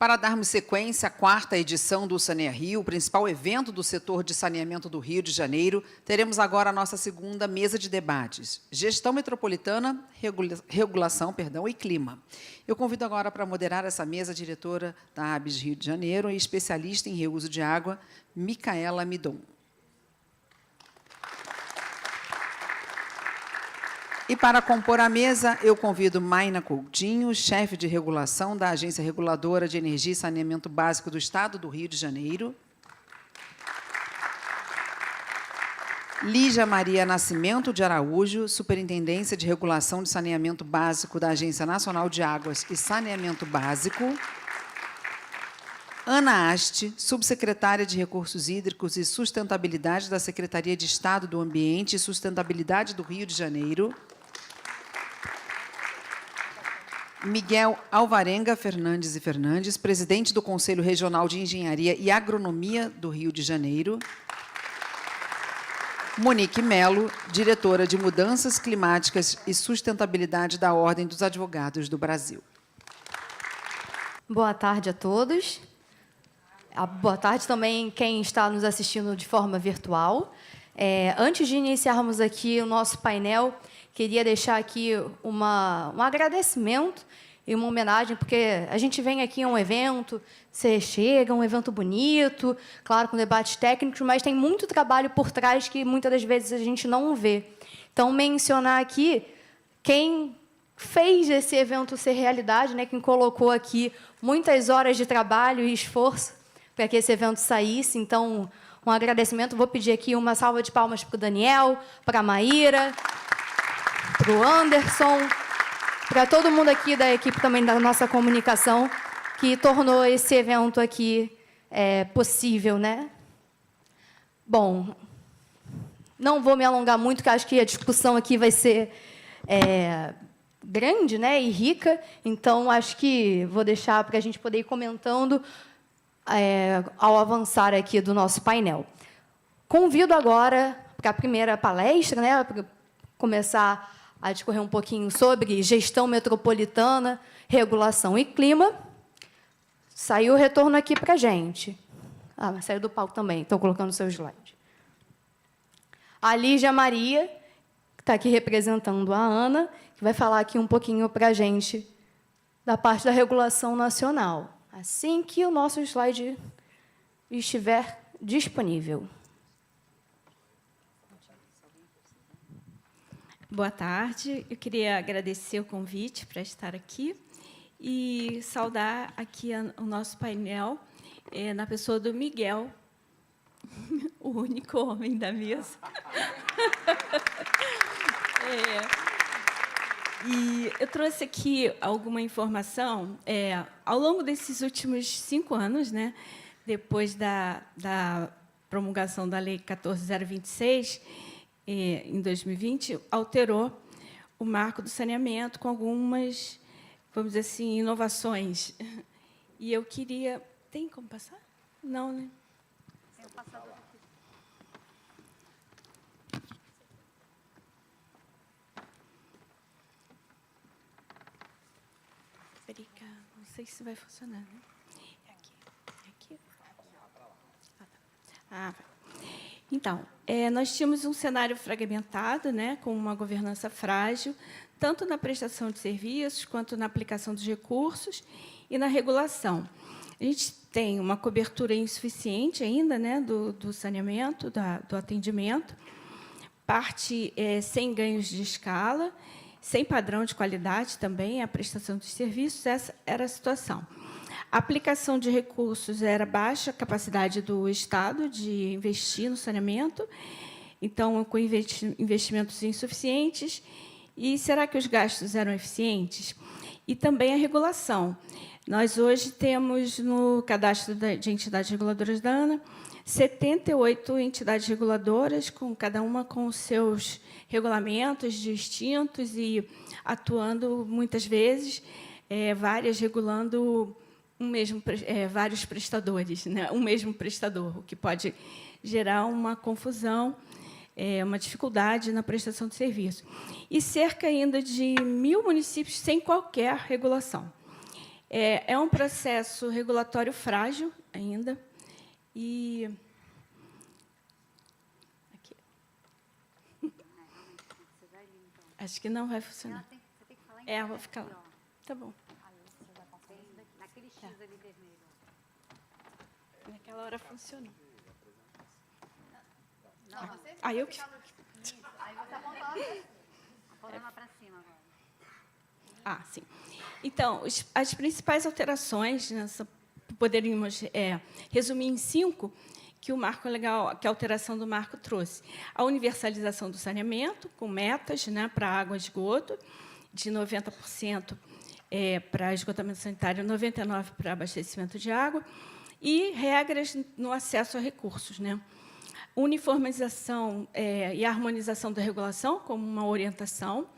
Para darmos sequência à 4ª edição do Saneia Rio, o principal evento do setor de saneamento do Rio de Janeiro, teremos agora a nossa segunda mesa de debates, Gestão Metropolitana, Regulação e Clima. Eu convido agora para moderar essa mesa a diretora da ABS Rio de Janeiro e especialista em reuso de água, Micaela Midon. E para compor a mesa, eu convido Maina Coutinho, chefe de regulação da Agência Reguladora de Energia e Saneamento Básico do Estado do Rio de Janeiro. Lígia Maria Nascimento de Araújo, Superintendência de Regulação de Saneamento Básico da Agência Nacional de Águas e Saneamento Básico. Ana Haste, subsecretária de Recursos Hídricos e Sustentabilidade da Secretaria de Estado do Ambiente e Sustentabilidade do Rio de Janeiro. Miguel Alvarenga Fernandes e Fernandes, presidente do Conselho Regional de Engenharia e Agronomia do Rio de Janeiro. Monique Melo, diretora de Mudanças Climáticas e Sustentabilidade da Ordem dos Advogados do Brasil. Boa tarde a todos. Boa tarde também quem está nos assistindo de forma virtual. Antes de iniciarmos aqui o nosso painel, queria deixar aqui um agradecimento e uma homenagem, porque a gente vem aqui a um evento, você chega, um evento bonito, claro, com debates técnicos, mas tem muito trabalho por trás que, muitas das vezes, a gente não vê. Então, mencionar aqui quem fez esse evento ser realidade, né, quem colocou aqui muitas horas de trabalho e esforço para que esse evento saísse. Então, um agradecimento. Vou pedir aqui uma salva de palmas para o Daniel, para a Maíra, para o Anderson, para todo mundo aqui da equipe também da nossa comunicação, que tornou esse evento aqui possível, né? Bom, não vou me alongar muito, porque acho que a discussão aqui vai ser grande, né, e rica, então acho que vou deixar para a gente poder ir comentando ao avançar aqui do nosso painel. Convido agora para a primeira palestra, né, para começar a discorrer um pouquinho sobre gestão metropolitana, regulação e clima. Saiu o retorno aqui para a gente. Mas saiu do palco também, estou colocando o seu slide. A Lígia Maria, que está aqui representando a Ana, que vai falar aqui um pouquinho para a gente da parte da regulação nacional, assim que o nosso slide estiver disponível. Boa tarde. Eu queria agradecer o convite para estar aqui e saudar aqui o nosso painel na pessoa do Miguel, o único homem da mesa. E eu trouxe aqui alguma informação. Ao longo desses últimos 5 anos, né, depois da promulgação da Lei 14.026, em 2020, alterou o marco do saneamento com algumas, vamos dizer assim, inovações. E eu queria... Tem como passar? Não, né? Tem um passador aqui. Não sei se vai funcionar, né? Aqui. Então, nós tínhamos um cenário fragmentado, né, com uma governança frágil, tanto na prestação de serviços, quanto na aplicação dos recursos e na regulação. A gente tem uma cobertura insuficiente ainda, né, do saneamento, do atendimento, parte sem ganhos de escala, sem padrão de qualidade também, a prestação dos serviços. Essa era a situação. A aplicação de recursos era baixa, a capacidade do Estado de investir no saneamento, então, com investimentos insuficientes. E será que os gastos eram eficientes? E também a regulação. Nós, hoje, temos, no cadastro de entidades reguladoras da ANA, 78 entidades reguladoras, cada uma com os seus regulamentos distintos e atuando, muitas vezes, várias regulando vários prestadores, né? Um mesmo prestador, o que pode gerar uma confusão, uma dificuldade na prestação de serviço. E cerca ainda de 1.000 municípios sem qualquer regulação. É um processo regulatório frágil ainda. E aqui. Acho que não vai funcionar. Eu vou ficar lá. Tá bom. Naquele X ali vermelho. Naquela hora funcionou. Não, você Aí eu que... Aí você aponta para cima agora. Sim. Então, as principais alterações, poderíamos resumir em 5, que o marco legal, que a alteração do marco trouxe. A universalização do saneamento, com metas, né, para água e esgoto, de 90% para esgotamento sanitário, 99% para abastecimento de água, e regras no acesso a recursos, né? Uniformização e harmonização da regulação, como uma orientação,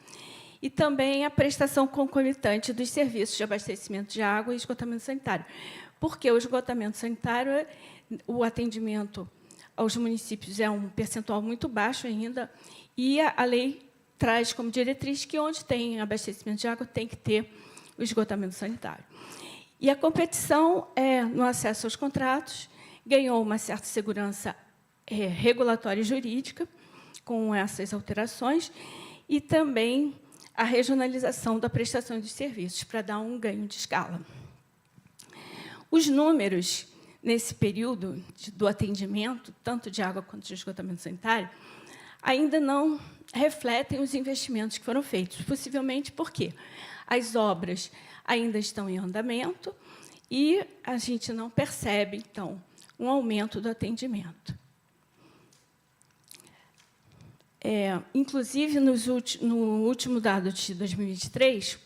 e também a prestação concomitante dos serviços de abastecimento de água e esgotamento sanitário. Porque o esgotamento sanitário, o atendimento aos municípios é um percentual muito baixo ainda, e a lei traz como diretriz que, onde tem abastecimento de água, tem que ter o esgotamento sanitário. E a competição no acesso aos contratos ganhou uma certa segurança regulatória e jurídica, com essas alterações, e também a regionalização da prestação de serviços, para dar um ganho de escala. Os números, nesse período do atendimento, tanto de água quanto de esgotamento sanitário, ainda não refletem os investimentos que foram feitos, possivelmente porque as obras ainda estão em andamento e a gente não percebe, então, um aumento do atendimento. Inclusive, no último dado de 2023,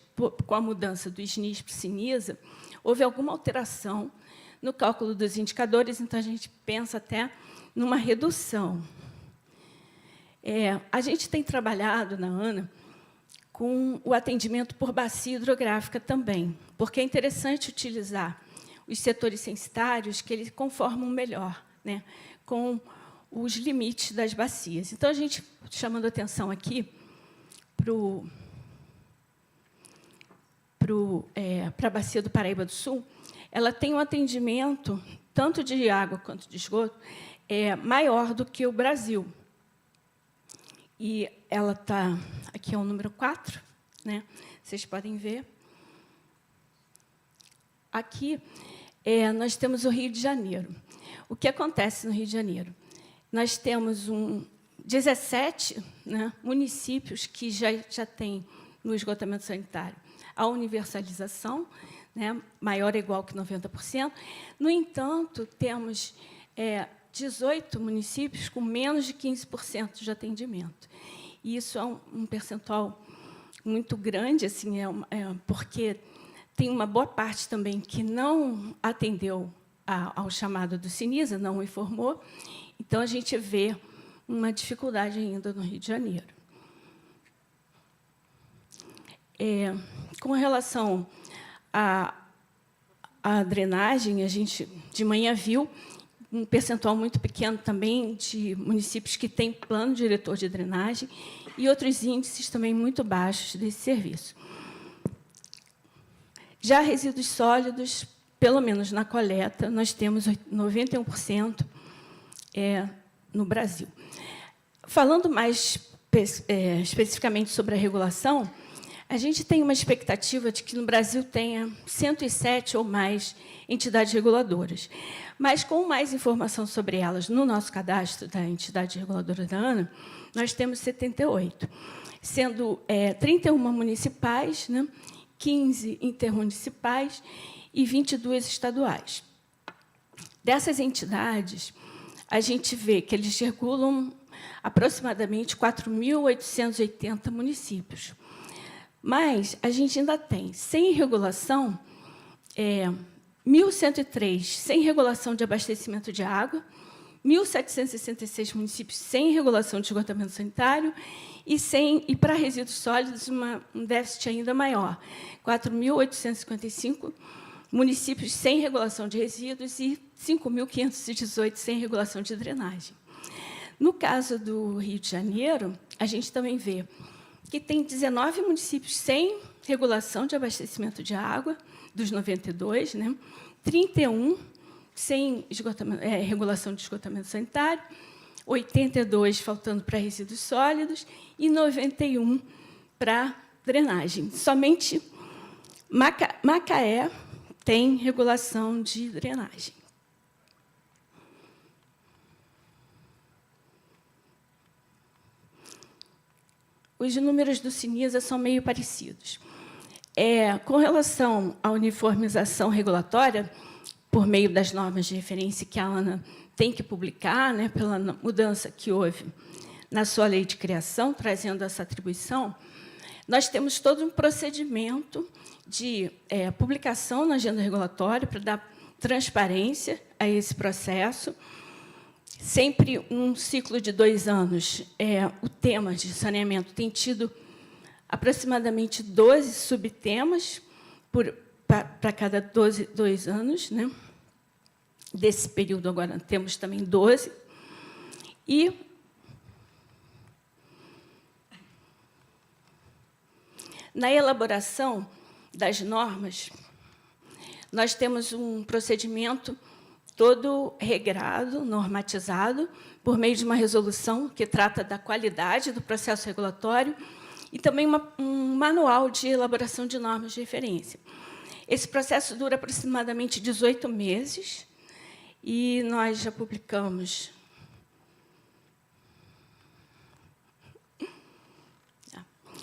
com a mudança do SNIS para o Sinisa, houve alguma alteração no cálculo dos indicadores, então a gente pensa até numa redução. A gente tem trabalhado na ANA com o atendimento por bacia hidrográfica também, porque é interessante utilizar os setores censitários que eles conformam melhor, né, com os limites das bacias. Então, a gente, chamando atenção aqui para a bacia do Paraíba do Sul, ela tem um atendimento, tanto de água quanto de esgoto, maior do que o Brasil. E ela está... Aqui é o número 4, né? Vocês podem ver. Aqui, nós temos o Rio de Janeiro. O que acontece no Rio de Janeiro? Nós temos 17 municípios que já têm, no esgotamento sanitário, a universalização, né, maior ou igual que 90%. No entanto, temos 18 municípios com menos de 15% de atendimento. E isso é um percentual muito grande, assim, porque tem uma boa parte também que não atendeu ao chamado do Sinisa, não informou. Então, a gente vê uma dificuldade ainda no Rio de Janeiro. Com relação à drenagem, a gente, de manhã, viu um percentual muito pequeno também de municípios que têm plano diretor de drenagem e outros índices também muito baixos desse serviço. Já resíduos sólidos, pelo menos na coleta, nós temos 91% no Brasil. Falando mais especificamente sobre a regulação, a gente tem uma expectativa de que no Brasil tenha 107 ou mais entidades reguladoras. Mas, com mais informação sobre elas no nosso cadastro da entidade reguladora da ANA, nós temos 78, sendo 31 municipais, né, 15 intermunicipais e 22 estaduais. Dessas entidades, a gente vê que eles regulam aproximadamente 4.880 municípios. Mas a gente ainda tem, sem regulação, 1.103 sem regulação de abastecimento de água, 1.766 municípios sem regulação de esgotamento sanitário e para resíduos sólidos, um déficit ainda maior, 4.855 municípios sem regulação de resíduos e 5.518 sem regulação de drenagem. No caso do Rio de Janeiro, a gente também vê que tem 19 municípios sem regulação de abastecimento de água, dos 92, né? 31 sem regulação de esgotamento sanitário, 82 faltando para resíduos sólidos e 91 para drenagem. Somente Macaé tem regulação de drenagem. Os números do Cinisa são meio parecidos. Com relação à uniformização regulatória, por meio das normas de referência que a ANA tem que publicar, né, pela mudança que houve na sua lei de criação, trazendo essa atribuição, nós temos todo um procedimento de publicação na agenda regulatória para dar transparência a esse processo. Sempre um ciclo de 2 anos. O tema de saneamento tem tido aproximadamente 12 subtemas para cada 2 anos, né? Desse período, agora, temos também 12. E na elaboração das normas, nós temos um procedimento todo regrado, normatizado, por meio de uma resolução que trata da qualidade do processo regulatório e também um manual de elaboração de normas de referência. Esse processo dura aproximadamente 18 meses e nós já publicamos...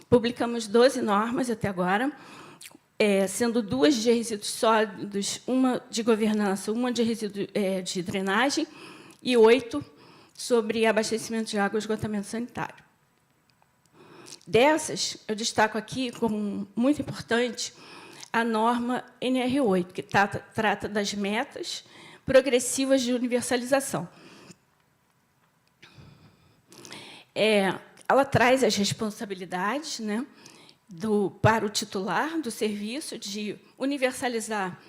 Publicamos 12 normas até agora, sendo 2 de resíduos sólidos, uma de governança, uma de resíduo de drenagem e 8 sobre abastecimento de água e esgotamento sanitário. Dessas, eu destaco aqui como muito importante a norma NR8, que trata das metas progressivas de universalização. Ela traz as responsabilidades, né, para o titular do serviço de universalizar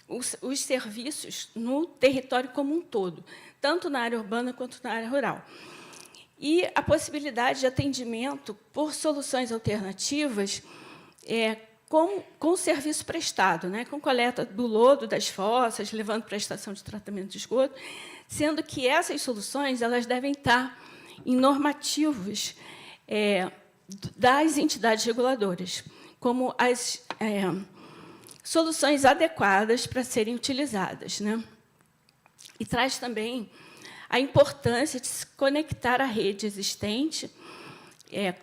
os serviços no território como um todo, tanto na área urbana quanto na área rural. E a possibilidade de atendimento por soluções alternativas com serviço prestado, né, com coleta do lodo das fossas, levando para a estação de tratamento de esgoto, sendo que essas soluções elas devem estar em normativos das entidades reguladoras, como as soluções adequadas para serem utilizadas, né? E traz também a importância de se conectar à rede existente,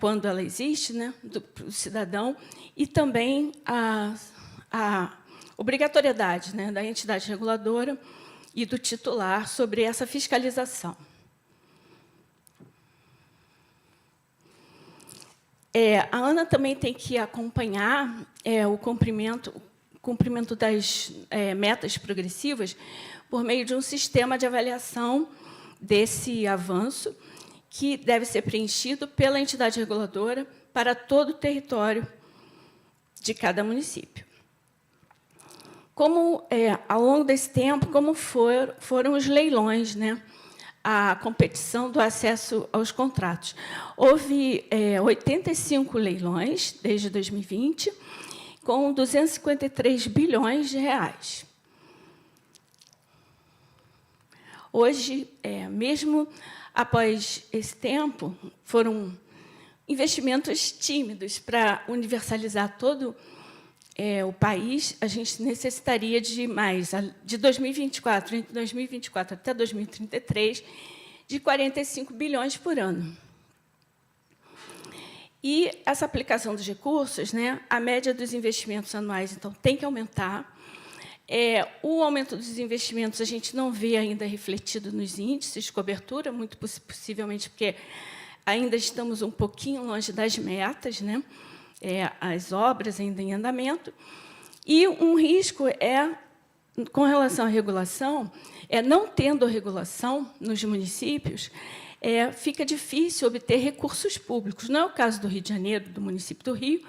quando ela existe, né, do cidadão, e também a obrigatoriedade, né, da entidade reguladora e do titular sobre essa fiscalização. A ANA também tem que acompanhar o cumprimento das metas progressivas por meio de um sistema de avaliação desse avanço, que deve ser preenchido pela entidade reguladora para todo o território de cada município. Como, ao longo desse tempo, como foram os leilões, né? A competição do acesso aos contratos. Houve 85 leilões desde 2020, com 253 bilhões de reais. Hoje, mesmo após esse tempo, foram investimentos tímidos para universalizar todo o país. A gente necessitaria de mais, de 2024, entre 2024 até 2033, de 45 bilhões por ano. E essa aplicação dos recursos, né, a média dos investimentos anuais, então, tem que aumentar. O aumento dos investimentos a gente não vê ainda refletido nos índices de cobertura, muito possivelmente porque ainda estamos um pouquinho longe das metas, né? As obras ainda em andamento. E um risco com relação à regulação, não tendo regulação nos municípios, fica difícil obter recursos públicos. Não é o caso do Rio de Janeiro, do município do Rio,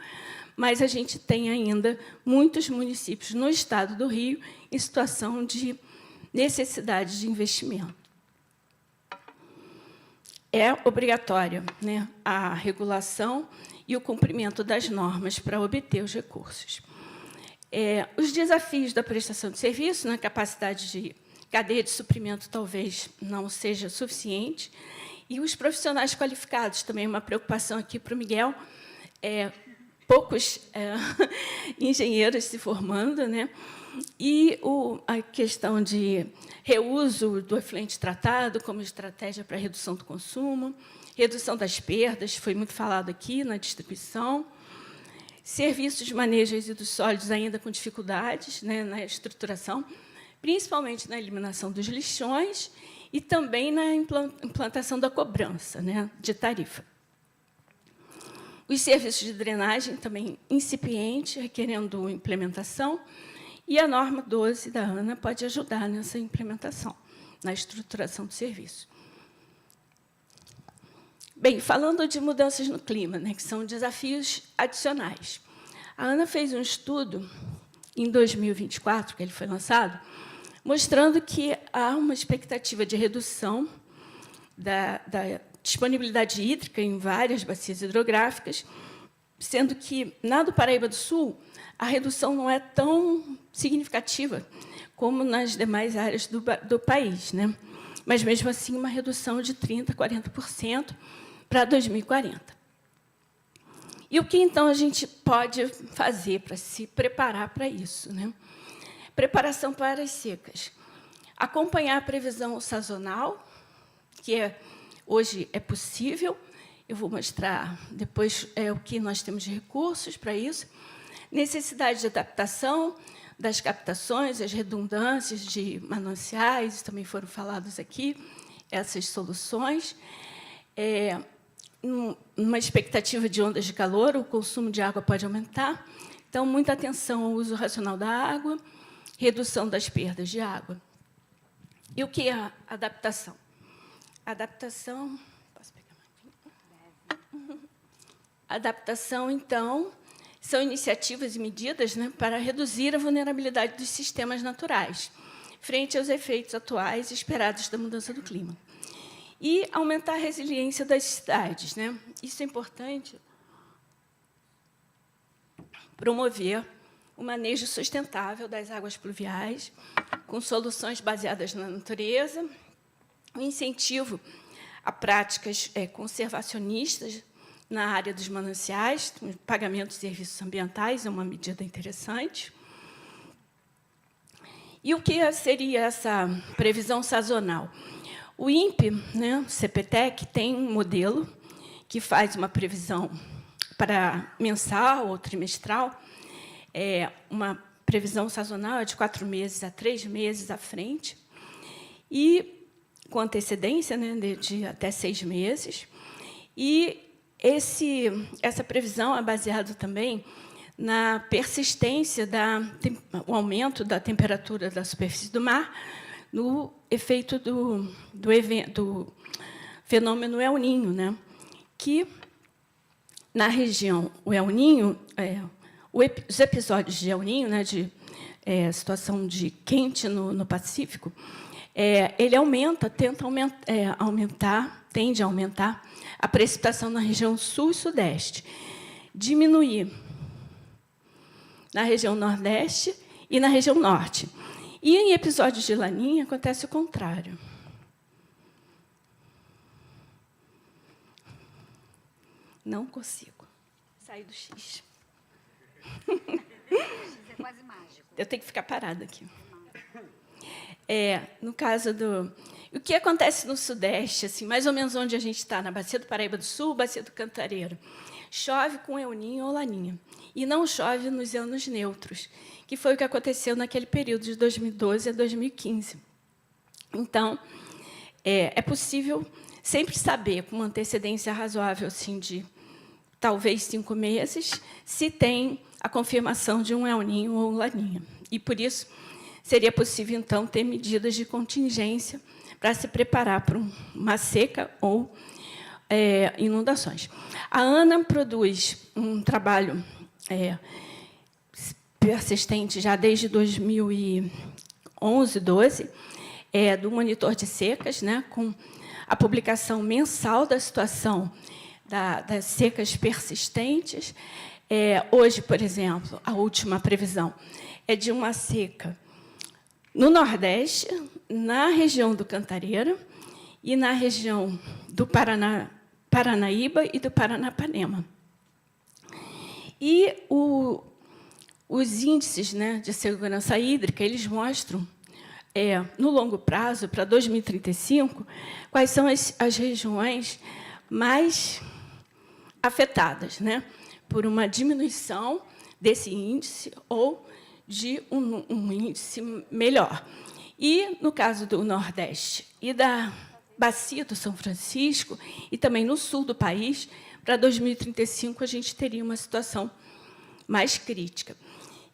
mas a gente tem ainda muitos municípios no estado do Rio em situação de necessidade de investimento. é obrigatória, né, a regulação e o cumprimento das normas para obter os recursos. Os desafios da prestação de serviço, na capacidade de cadeia de suprimento talvez não seja suficiente, e os profissionais qualificados, também uma preocupação aqui para o Miguel, poucos engenheiros se formando, né? E a questão de reuso do efluente tratado como estratégia para a redução do consumo, redução das perdas, foi muito falado aqui na distribuição, serviços de manejo de resíduos sólidos ainda com dificuldades, né, na estruturação, principalmente na eliminação dos lixões e também na implantação da cobrança, né, de tarifa. Os serviços de drenagem também incipientes, requerendo implementação, e a norma 12 da ANA pode ajudar nessa implementação, na estruturação do serviço. Bem, falando de mudanças no clima, né, que são desafios adicionais. A ANA fez um estudo, em 2024, que ele foi lançado, mostrando que há uma expectativa de redução da disponibilidade hídrica em várias bacias hidrográficas, sendo que, na do Paraíba do Sul, a redução não é tão significativa como nas demais áreas do país, né? Mas, mesmo assim, uma redução de 30% a 40% para 2040. E o que, então, a gente pode fazer para se preparar para isso, né? Preparação para as secas. Acompanhar a previsão sazonal, que hoje é possível. Eu vou mostrar depois o que nós temos de recursos para isso. Necessidade de adaptação das captações, as redundâncias de mananciais, também foram falados aqui, essas soluções. Uma expectativa de ondas de calor, o consumo de água pode aumentar. Então, muita atenção ao uso racional da água, redução das perdas de água. E o que é a adaptação? Adaptação... Posso pegar mais? Adaptação, então, são iniciativas e medidas, né, para reduzir a vulnerabilidade dos sistemas naturais frente aos efeitos atuais e esperados da mudança do clima. E aumentar a resiliência das cidades, né? Isso é importante. Promover o manejo sustentável das águas pluviais, com soluções baseadas na natureza, o incentivo a práticas conservacionistas na área dos mananciais, pagamento de serviços ambientais é uma medida interessante. E o que seria essa previsão sazonal? O INPE, né, o CPTEC, tem um modelo que faz uma previsão para mensal ou trimestral, uma previsão sazonal de 4 meses a 3 meses à frente, e com antecedência, né, de até 6 meses. E essa previsão é baseada também na persistência o aumento da temperatura da superfície do mar, no efeito do fenômeno El Niño, né? Que, na região, o El Niño, os episódios de El Niño, né, de situação de quente no Pacífico, ele tende a aumentar a precipitação na região sul e sudeste, diminuir na região nordeste e na região norte. E, em episódios de Laninha, acontece o contrário. Não consigo sair do X. X é quase mágico. Eu tenho que ficar parada aqui. No caso do... O que acontece no Sudeste, assim, mais ou menos onde a gente está, na Bacia do Paraíba do Sul, Bacia do Cantareiro, chove com El Niño ou Laninha, e não chove nos anos neutros, que foi o que aconteceu naquele período de 2012 a 2015. Então, é possível sempre saber, com uma antecedência razoável, assim, de talvez 5 meses, se tem a confirmação de um El Niño ou Laninha. E, por isso, seria possível, então, ter medidas de contingência para se preparar para uma seca ou inundações. A ANA produz um trabalho persistente já desde 2011, 12, do monitor de secas, né, com a publicação mensal da situação das secas persistentes. Hoje, por exemplo, a última previsão é de uma seca no Nordeste, na região do Cantareira e na região do Paranaíba e do Paranapanema. E os índices, né, de segurança hídrica, eles mostram, no longo prazo, para 2035, quais são as regiões mais afetadas, né, por uma diminuição desse índice ou de um índice melhor. E, no caso do Nordeste e da Bacia do São Francisco, e também no sul do país, para 2035, a gente teria uma situação mais crítica.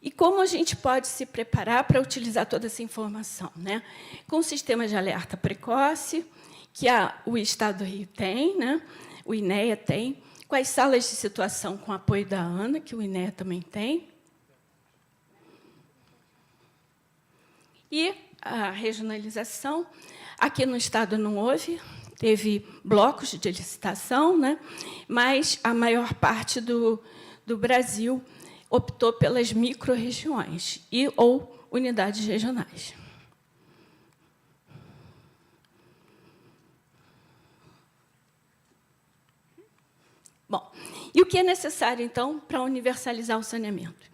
E como a gente pode se preparar para utilizar toda essa informação, né? Com o sistema de alerta precoce, que o Estado do Rio tem, né? O INEA tem, com as salas de situação com apoio da ANA, que o INEA também tem, e a regionalização. Aqui no Estado não houve, teve blocos de licitação, né? Mas a maior parte do Brasil optou pelas micro-regiões ou unidades regionais. Bom, e o que é necessário, então, para universalizar o saneamento?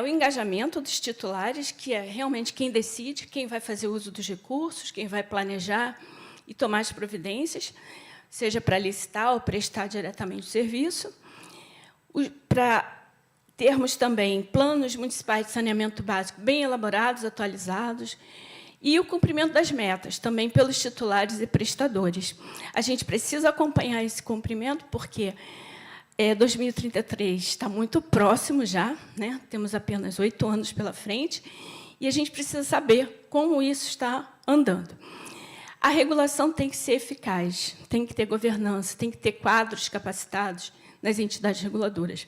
O engajamento dos titulares, que é realmente quem decide, quem vai fazer uso dos recursos, quem vai planejar e tomar as providências, seja para licitar ou prestar diretamente o serviço, para termos também planos municipais de saneamento básico bem elaborados, atualizados, e o cumprimento das metas, também pelos titulares e prestadores. A gente precisa acompanhar esse cumprimento, porque 2033 está muito próximo já, né? Temos apenas 8 anos pela frente, e a gente precisa saber como isso está andando. A regulação tem que ser eficaz, tem que ter governança, tem que ter quadros capacitados nas entidades reguladoras,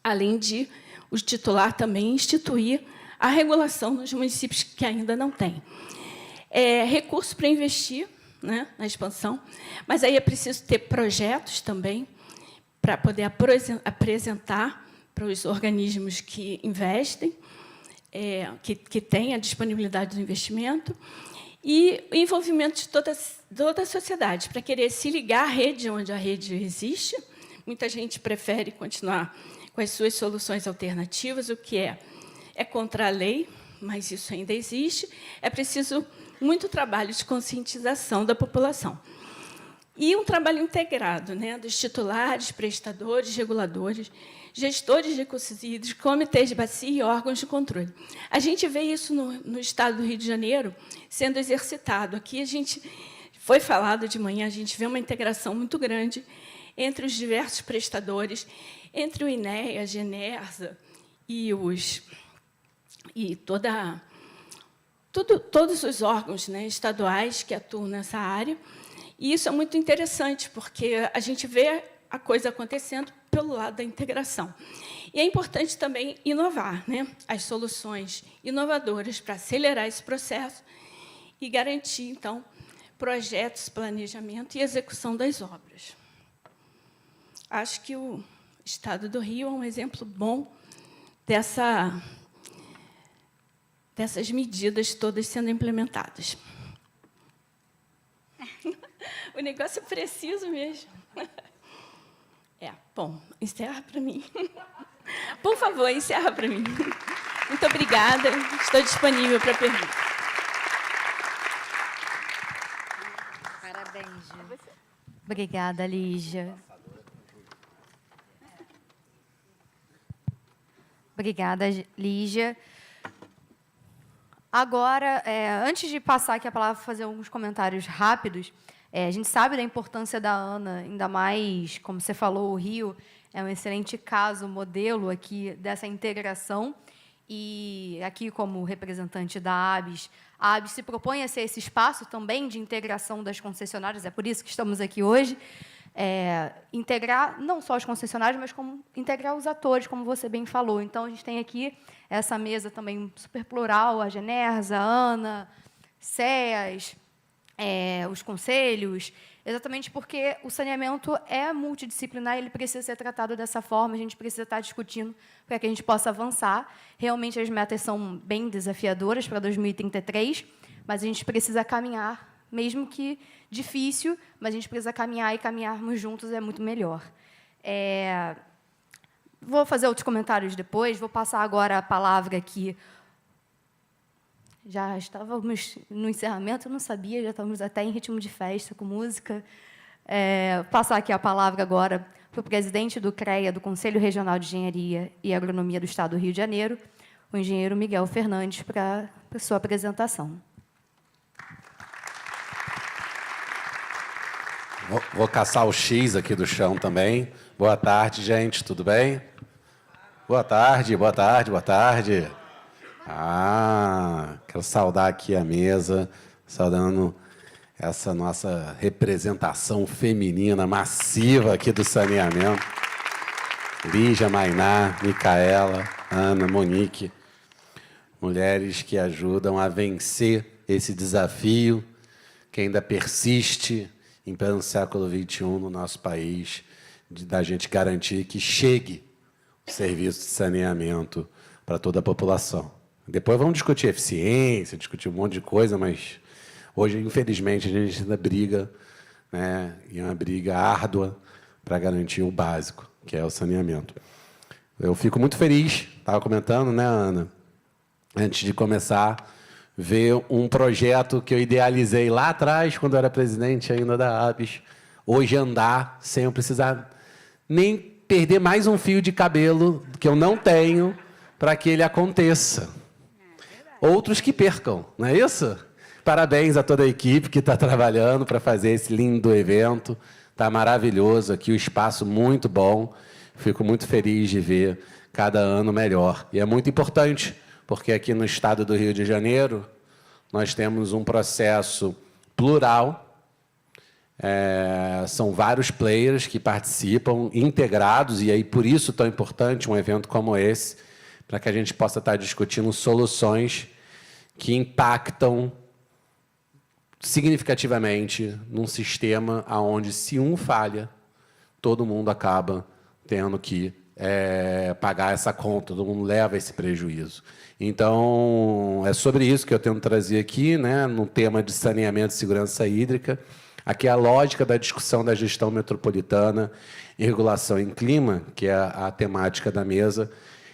além de o titular também instituir a regulação nos municípios que ainda não têm. Recurso para investir, né, na expansão, mas aí é preciso ter projetos também para poder apresentar para os organismos que investem, que têm a disponibilidade do investimento, e o envolvimento de toda a sociedade, para querer se ligar à rede onde a rede existe. Muita gente prefere continuar com as suas soluções alternativas, o que é contra a lei, mas isso ainda existe. É preciso muito trabalho de conscientização da população. E um trabalho integrado, né, dos titulares, prestadores, reguladores, gestores de recursos hídricos, comitês de bacia e órgãos de controle. A gente vê isso no Estado do Rio de Janeiro sendo exercitado. Aqui, a gente foi falado de manhã, a gente vê uma integração muito grande entre os diversos prestadores, entre o INEA, a Genersa e todos os órgãos, né, estaduais que atuam nessa área. E isso é muito interessante, porque a gente vê a coisa acontecendo pelo lado da integração. E é importante também inovar, né, as soluções inovadoras para acelerar esse processo e garantir, então, projetos, planejamento e execução das obras. Acho que o Estado do Rio é um exemplo bom dessas medidas todas sendo implementadas. O negócio é preciso mesmo. Bom, encerra para mim. Por favor, encerra para mim. Muito obrigada. Estou disponível para perguntas. Parabéns, Ju. Obrigada, Lígia. Obrigada, Lígia. Agora, antes de passar aqui a palavra para fazer alguns comentários rápidos, a gente sabe da importância da ANA, ainda mais, como você falou, o Rio é um excelente caso, modelo aqui dessa integração. E aqui, como representante da ABS, a ABS se propõe a ser esse espaço também de integração das concessionárias, é por isso que estamos aqui hoje, integrar não só os concessionários, mas como integrar os atores, como você bem falou. Então, a gente tem aqui essa mesa também super plural, a Genersa, a ANA, CEAS, os conselhos, exatamente porque o saneamento é multidisciplinar e ele precisa ser tratado dessa forma, a gente precisa estar discutindo para que a gente possa avançar. Realmente, as metas são bem desafiadoras para 2033, mas a gente precisa caminhar, mesmo que difícil, mas a gente precisa caminhar e caminharmos juntos é muito melhor. Vou fazer outros comentários depois, vou passar agora a palavra aqui. Já estávamos no encerramento, eu não sabia, já estávamos até em ritmo de festa, com música. Passar aqui a palavra agora para o presidente do CREA, do Conselho Regional de Engenharia e Agronomia do Estado do Rio de Janeiro, o engenheiro Miguel Fernandes, para a sua apresentação. Vou caçar o X aqui do chão também. Boa tarde, gente, tudo bem? Boa tarde, boa tarde, boa tarde. Quero saudar aqui a mesa, saudando essa nossa representação feminina massiva aqui do saneamento. Lígia, Mainá, Micaela, Ana, Monique, mulheres que ajudam a vencer esse desafio que ainda persiste em pleno século XXI no nosso país, da gente garantir que chegue o serviço de saneamento para toda a população. Depois vamos discutir eficiência, discutir um monte de coisa, mas hoje, infelizmente, a gente ainda briga, né, e é uma briga árdua para garantir o básico, que é o saneamento. Eu fico muito feliz, estava comentando, né, Ana, antes de começar, ver um projeto que eu idealizei lá atrás, quando eu era presidente ainda da ABS, hoje andar sem eu precisar nem perder mais um fio de cabelo que eu não tenho para que ele aconteça. Outros que percam, não é isso? Parabéns a toda a equipe que está trabalhando para fazer esse lindo evento. Está maravilhoso aqui, o espaço muito bom. Fico muito feliz de ver cada ano melhor. E é muito importante, porque aqui no estado do Rio de Janeiro, nós temos um processo plural. São vários players que participam, integrados, e aí por isso tão importante um evento como esse, para que a gente possa estar discutindo soluções que impactam significativamente num sistema onde, se um falha, todo mundo acaba tendo que pagar essa conta, todo mundo leva esse prejuízo. Então, é sobre isso que eu tento trazer aqui, né, no tema de saneamento e segurança hídrica. Aqui é a lógica da discussão da gestão metropolitana e regulação em clima, que é a temática da mesa.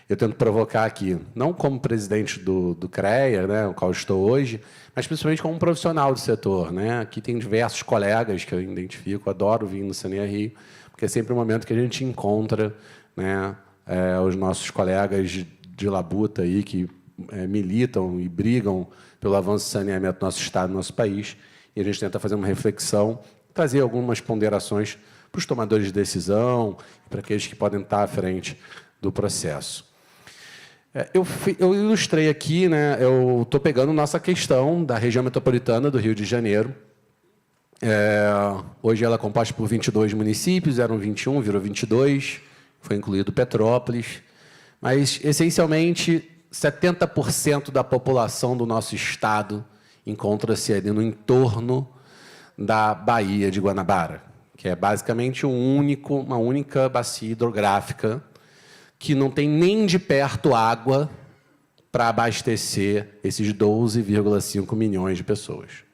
Eu tento provocar aqui, não como presidente do CREA, né, o qual estou hoje, mas principalmente como um profissional do setor, né? Aqui tem diversos colegas que eu identifico, adoro vir no Saneia Rio, porque é sempre um momento que a gente encontra, né, os nossos colegas de labuta aí, que militam e brigam pelo avanço do saneamento do nosso estado, do nosso país, e a gente tenta fazer uma reflexão, trazer algumas ponderações para os tomadores de decisão, para aqueles que podem estar à frente do processo. Eu ilustrei aqui, né, eu estou pegando nossa questão da região metropolitana do Rio de Janeiro. Hoje ela é composta por 22 municípios, eram 21, virou 22, foi incluído Petrópolis, mas, essencialmente, 70% da população do nosso estado encontra-se ali no entorno da Baía de Guanabara, que é basicamente uma única bacia hidrográfica que não tem nem de perto água para abastecer esses 12,5 milhões de pessoas.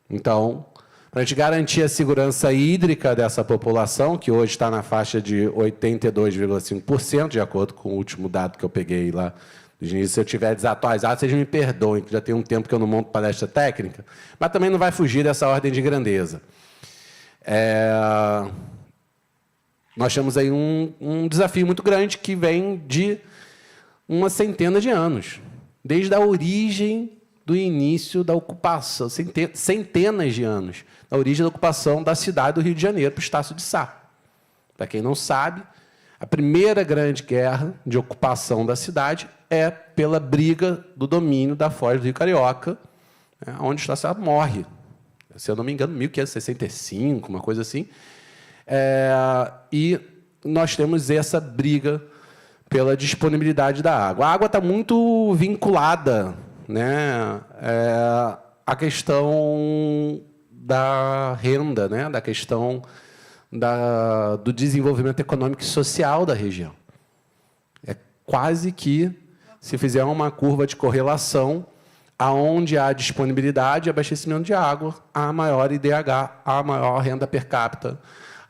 Então, para a gente garantir a segurança hídrica dessa população, que hoje está na faixa de 82,5%, de acordo com o último dado que eu peguei lá, se eu estiver desatualizado, vocês me perdoem, que já tem um tempo que eu não monto palestra técnica, mas também não vai fugir dessa ordem de grandeza. Nós temos aí um desafio muito grande que vem de uma centena de anos, desde a origem do início da ocupação, centenas de anos, da origem da ocupação da cidade do Rio de Janeiro para o Estácio de Sá. Para quem não sabe, a primeira grande guerra de ocupação da cidade é pela briga do domínio da Foz do Rio Carioca, onde o Estácio de Sá morre, se eu não me engano, 1565, uma coisa assim. E nós temos essa briga pela disponibilidade da água. A água está muito vinculada, né, a questão da renda, né? Da questão do desenvolvimento econômico e social da região. É quase que, se fizer uma curva de correlação, aonde há disponibilidade e abastecimento de água, há maior IDH, há maior renda per capita,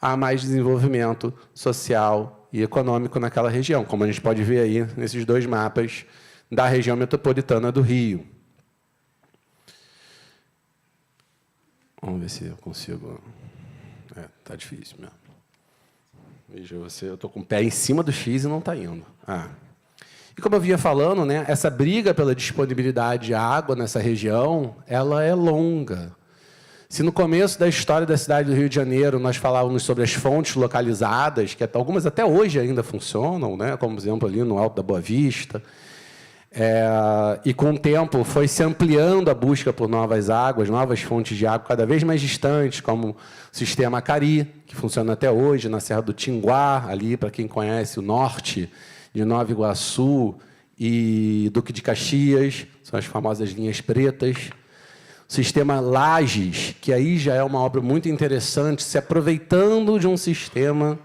há mais desenvolvimento social e econômico naquela região, como a gente pode ver aí nesses 2 mapas da região metropolitana do Rio. Vamos ver se eu consigo... tá difícil mesmo. Veja você, eu estou com o pé em cima do X e não está indo. E como eu vinha falando, né, essa briga pela disponibilidade de água nessa região, ela é longa. Se no começo da história da cidade do Rio de Janeiro nós falávamos sobre as fontes localizadas, que algumas até hoje ainda funcionam, né, como, por exemplo, ali no Alto da Boa Vista, e, com o tempo, foi se ampliando a busca por novas águas, novas fontes de água cada vez mais distantes, como o sistema Acari, que funciona até hoje, na Serra do Tinguá, ali, para quem conhece o norte de Nova Iguaçu e Duque de Caxias, são as famosas linhas pretas. O sistema Lages, que aí já é uma obra muito interessante, se aproveitando de um sistema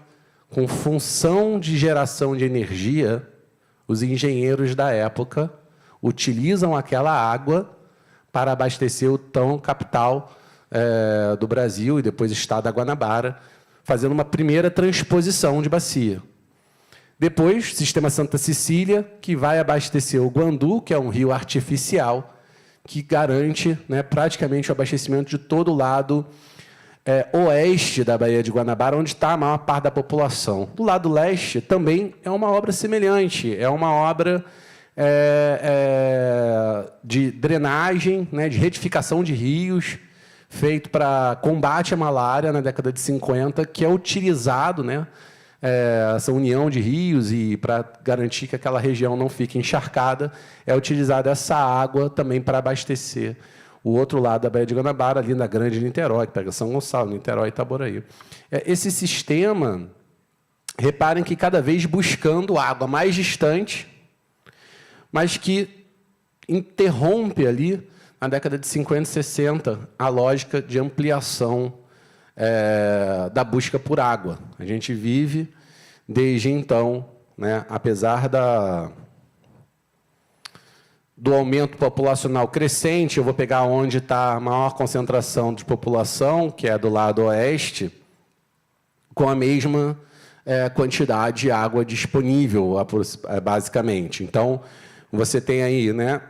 com função de geração de energia. Os engenheiros da época utilizam aquela água para abastecer o tão capital do Brasil e depois estado da Guanabara, fazendo uma primeira transposição de bacia. Depois, sistema Santa Cecília, que vai abastecer o Guandu, que é um rio artificial, que garante, né, praticamente o abastecimento de todo o lado oeste da Baía de Guanabara, onde está a maior parte da população. Do lado leste, também é uma obra semelhante, é uma obra de drenagem, né, de retificação de rios, feito para combate à malária na década de 50, que é utilizado, né, essa união de rios, e para garantir que aquela região não fique encharcada, é utilizada essa água também para abastecer o outro lado da Baía de Guanabara, ali na Grande Niterói, que pega São Gonçalo, Niterói e Itaboraí. Esse sistema, reparem que cada vez buscando água mais distante, mas que interrompe ali, na década de 50 e 60, a lógica de ampliação da busca por água. A gente vive, desde então, né, apesar do aumento populacional crescente, eu vou pegar onde está a maior concentração de população, que é do lado oeste, com a mesma quantidade de água disponível, basicamente. Então, você tem aí, né,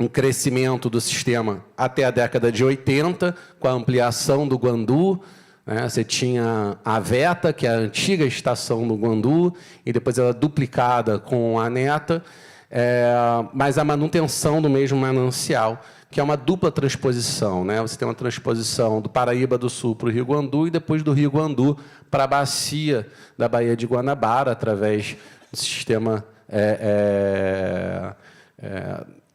um crescimento do sistema até a década de 80, com a ampliação do Guandu, né, você tinha a Veta, que é a antiga estação do Guandu, e depois ela duplicada com a Neta, mas a manutenção do mesmo manancial, que é uma dupla transposição, né? Você tem uma transposição do Paraíba do Sul para o Rio Guandu e depois do Rio Guandu para a bacia da Baía de Guanabara, através do sistema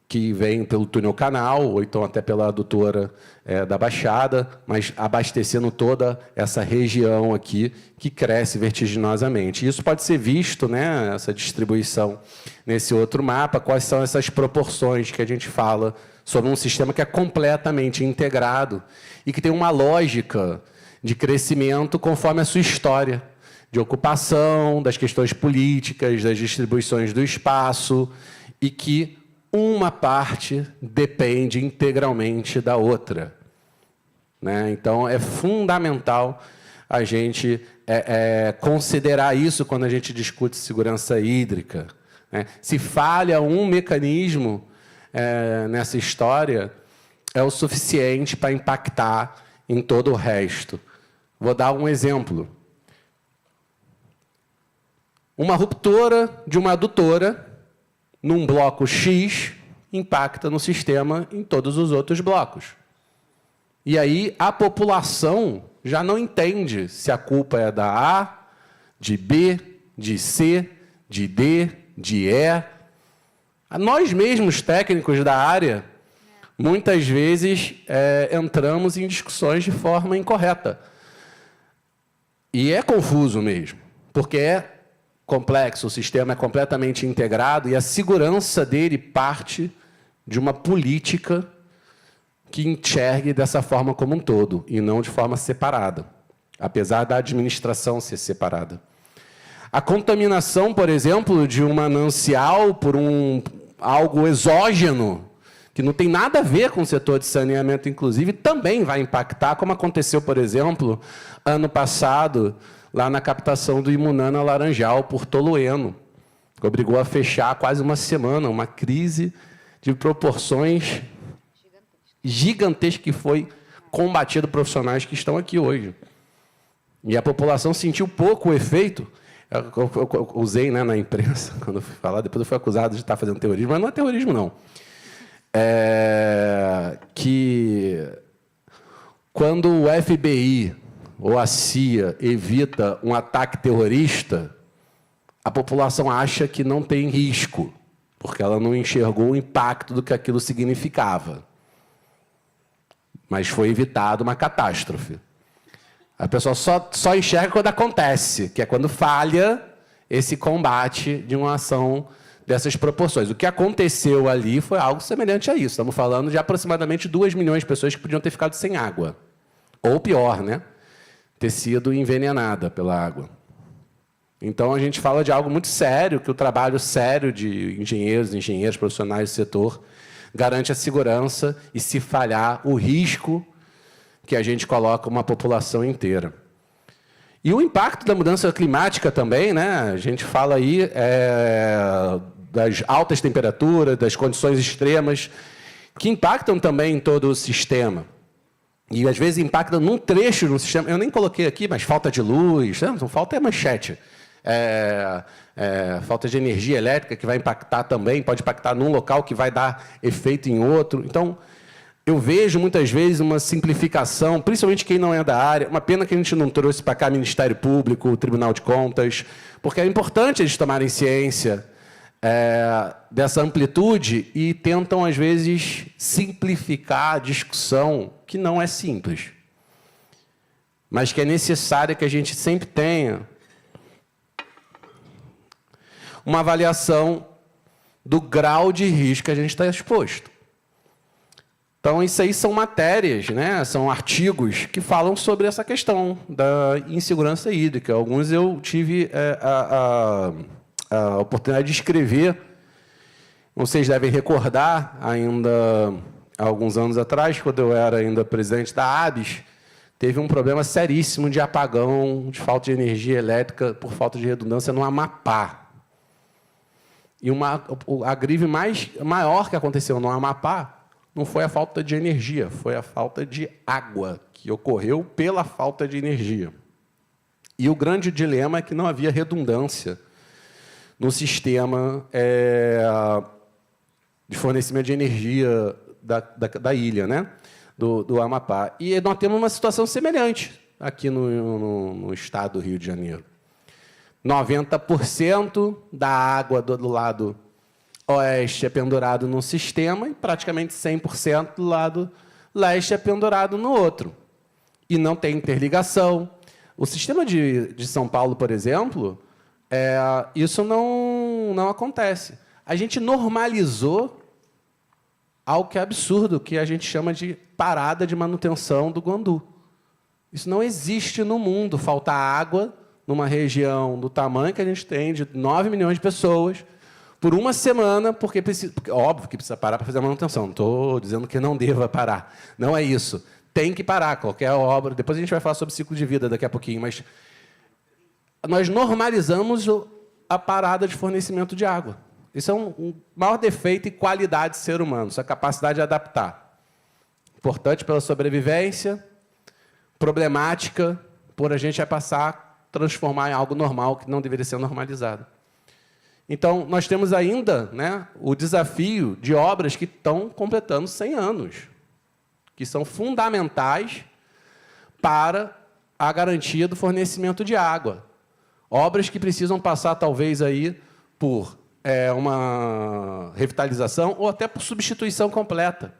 que vem pelo túnel canal, ou então até pela adutora da Baixada, mas abastecendo toda essa região aqui, que cresce vertiginosamente. Isso pode ser visto, né, essa distribuição, nesse outro mapa, quais são essas proporções que a gente fala sobre um sistema que é completamente integrado e que tem uma lógica de crescimento conforme a sua história, de ocupação, das questões políticas, das distribuições do espaço, e que uma parte depende integralmente da outra, né? Então, é fundamental a gente considerar isso quando a gente discute segurança hídrica, né? Se falha um mecanismo nessa história, é o suficiente para impactar em todo o resto. Vou dar um exemplo. Uma ruptura de uma adutora num bloco X, impacta no sistema em todos os outros blocos. E aí a população já não entende se a culpa é da A, de B, de C, de D, de E. Nós mesmos, técnicos da área, muitas vezes entramos em discussões de forma incorreta. E é confuso mesmo, porque é complexo, o sistema é completamente integrado e a segurança dele parte de uma política que enxergue dessa forma como um todo, e não de forma separada, apesar da administração ser separada. A contaminação, por exemplo, de um manancial por algo exógeno, que não tem nada a ver com o setor de saneamento, inclusive, também vai impactar, como aconteceu, por exemplo, ano passado, lá na captação do Imunana Laranjal, por tolueno, que obrigou a fechar quase uma semana, uma crise de proporções gigantescas que foi combatido por profissionais que estão aqui hoje. E a população sentiu pouco o efeito. Eu usei, né, na imprensa, quando eu fui falar, depois eu fui acusado de estar fazendo terrorismo, mas não é terrorismo, não. Que quando o FBI ou a CIA evita um ataque terrorista, a população acha que não tem risco, porque ela não enxergou o impacto do que aquilo significava. Mas foi evitada uma catástrofe. A pessoa só enxerga quando acontece, que é quando falha esse combate de uma ação dessas proporções. O que aconteceu ali foi algo semelhante a isso. Estamos falando de aproximadamente 2 milhões de pessoas que podiam ter ficado sem água. Ou pior, né? Ter sido envenenada pela água. Então, a gente fala de algo muito sério, que o trabalho sério de engenheiros profissionais do setor, garante a segurança e, se falhar, o risco que a gente coloca uma população inteira. E o impacto da mudança climática também, né? A gente fala aí das altas temperaturas, das condições extremas, que impactam também em todo o sistema. E, às vezes, impactam num trecho no sistema. Eu nem coloquei aqui, mas falta de luz, não falta é manchete. Falta de energia elétrica, que vai impactar também, pode impactar num local que vai dar efeito em outro. Então, eu vejo, muitas vezes, uma simplificação, principalmente quem não é da área. Uma pena que a gente não trouxe para cá Ministério Público, Tribunal de Contas, porque é importante eles tomarem ciência dessa amplitude e tentam, às vezes, simplificar a discussão, que não é simples, mas que é necessária que a gente sempre tenha uma avaliação do grau de risco que a gente está exposto. Então, isso aí são matérias, né? São artigos que falam sobre essa questão da insegurança hídrica. Alguns eu tive a oportunidade de escrever. Vocês devem recordar, ainda há alguns anos atrás, quando eu era ainda presidente da ABS, teve um problema seríssimo de apagão, de falta de energia elétrica por falta de redundância no Amapá. E a grife maior que aconteceu no Amapá não foi a falta de energia, foi a falta de água, que ocorreu pela falta de energia. E o grande dilema é que não havia redundância no sistema de fornecimento de energia da ilha, né? do Amapá. E nós temos uma situação semelhante aqui no estado do Rio de Janeiro. 90% da água do lado oeste é pendurado num sistema e praticamente 100% do lado leste é pendurado no outro. E não tem interligação. O sistema de São Paulo, por exemplo, isso não acontece. A gente normalizou algo que é absurdo, que a gente chama de parada de manutenção do Guandu. Isso não existe no mundo, faltar água numa região do tamanho que a gente tem, de 9 milhões de pessoas, por uma semana, porque óbvio que precisa parar para fazer a manutenção. Não estou dizendo que não deva parar. Não é isso. Tem que parar, qualquer obra. Depois a gente vai falar sobre ciclo de vida daqui a pouquinho, mas nós normalizamos a parada de fornecimento de água. Isso é um maior defeito e qualidade do ser humano, essa capacidade de adaptar. Importante pela sobrevivência, problemática, por a gente transformar em algo normal, que não deveria ser normalizado. Então, nós temos ainda, né, o desafio de obras que estão completando 100 anos, que são fundamentais para a garantia do fornecimento de água. Obras que precisam passar, talvez, aí, por uma revitalização ou até por substituição completa.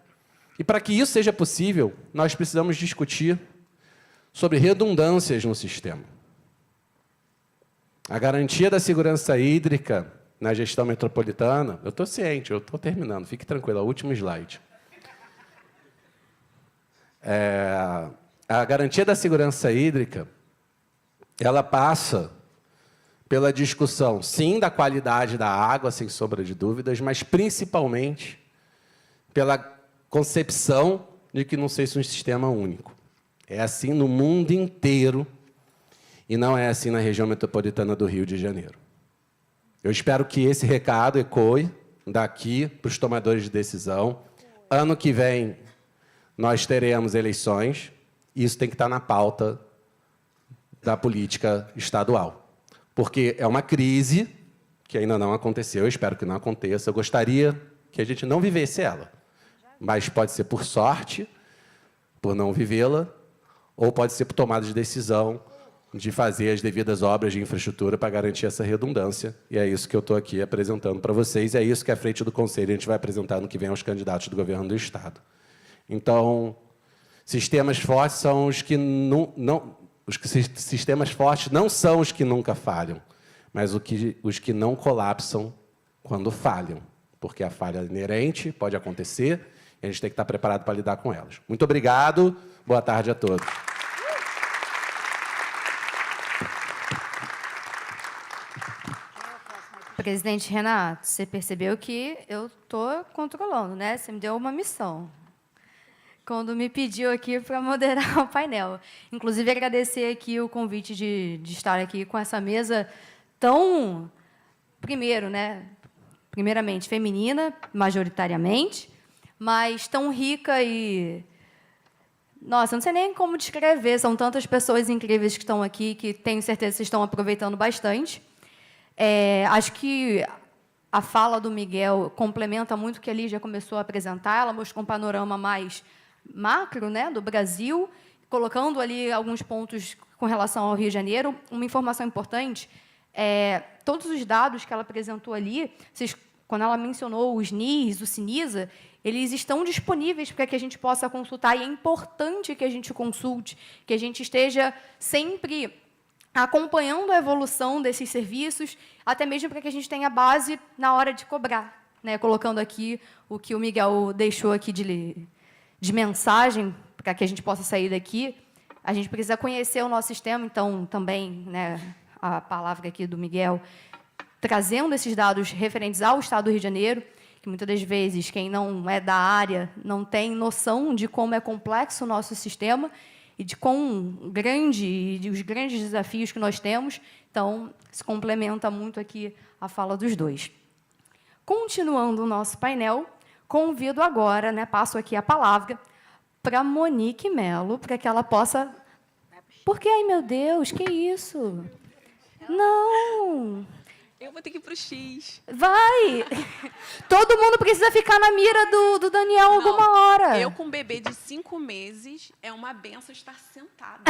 E, para que isso seja possível, nós precisamos discutir sobre redundâncias no sistema. A garantia da segurança hídrica na gestão metropolitana, eu estou ciente, eu estou terminando, fique tranquilo, é o último slide. A garantia da segurança hídrica, ela passa pela discussão, sim, da qualidade da água, sem sombra de dúvidas, mas, principalmente, pela concepção de que não seja um sistema único. É assim no mundo inteiro e não é assim na região metropolitana do Rio de Janeiro. Eu espero que esse recado ecoe daqui para os tomadores de decisão. Ano que vem, nós teremos eleições, e isso tem que estar na pauta da política estadual. Porque é uma crise que ainda não aconteceu, eu espero que não aconteça. Eu gostaria que a gente não vivesse ela, mas pode ser por sorte, por não vivê-la, ou pode ser por tomada de decisão de fazer as devidas obras de infraestrutura para garantir essa redundância. E é isso que eu estou aqui apresentando para vocês, é isso que a frente do Conselho a gente vai apresentar no que vem aos candidatos do governo do Estado. Então, sistemas fortes são os que sistemas fortes não são os que nunca falham, mas os que não colapsam quando falham, porque a falha é inerente, pode acontecer, e a gente tem que estar preparado para lidar com elas. Muito obrigado, boa tarde a todos. Presidente Renato, você percebeu que eu estou controlando, né? Você me deu uma missão quando me pediu aqui para moderar o painel. Inclusive, agradecer aqui o convite de estar aqui com essa mesa tão, primeiramente, feminina, majoritariamente, mas tão rica e... Nossa, não sei nem como descrever, são tantas pessoas incríveis que estão aqui, que tenho certeza que vocês estão aproveitando bastante. Acho que a fala do Miguel complementa muito o que a Lígia começou a apresentar, ela mostrou um panorama mais macro, né, do Brasil, colocando ali alguns pontos com relação ao Rio de Janeiro. Uma informação importante, todos os dados que ela apresentou ali, quando ela mencionou os NIS, o Sinisa, eles estão disponíveis para que a gente possa consultar, e é importante que a gente consulte, que a gente esteja sempre acompanhando a evolução desses serviços, até mesmo para que a gente tenha base na hora de cobrar, né? Colocando aqui o que o Miguel deixou aqui de mensagem, para que a gente possa sair daqui, a gente precisa conhecer o nosso sistema, então, também, né, a palavra aqui do Miguel, trazendo esses dados referentes ao Estado do Rio de Janeiro, que muitas das vezes quem não é da área não tem noção de como é complexo o nosso sistema e de os grandes desafios que nós temos. Então, se complementa muito aqui a fala dos dois. Continuando o nosso painel, convido agora, né, passo aqui a palavra para Monique Melo, para que ela possa... Porque, ai, meu Deus, que isso? Não... Eu vou ter que ir para o X. Vai! Todo mundo precisa ficar na mira do Daniel alguma hora. Eu, com um bebê de 5 meses, é uma benção estar sentada.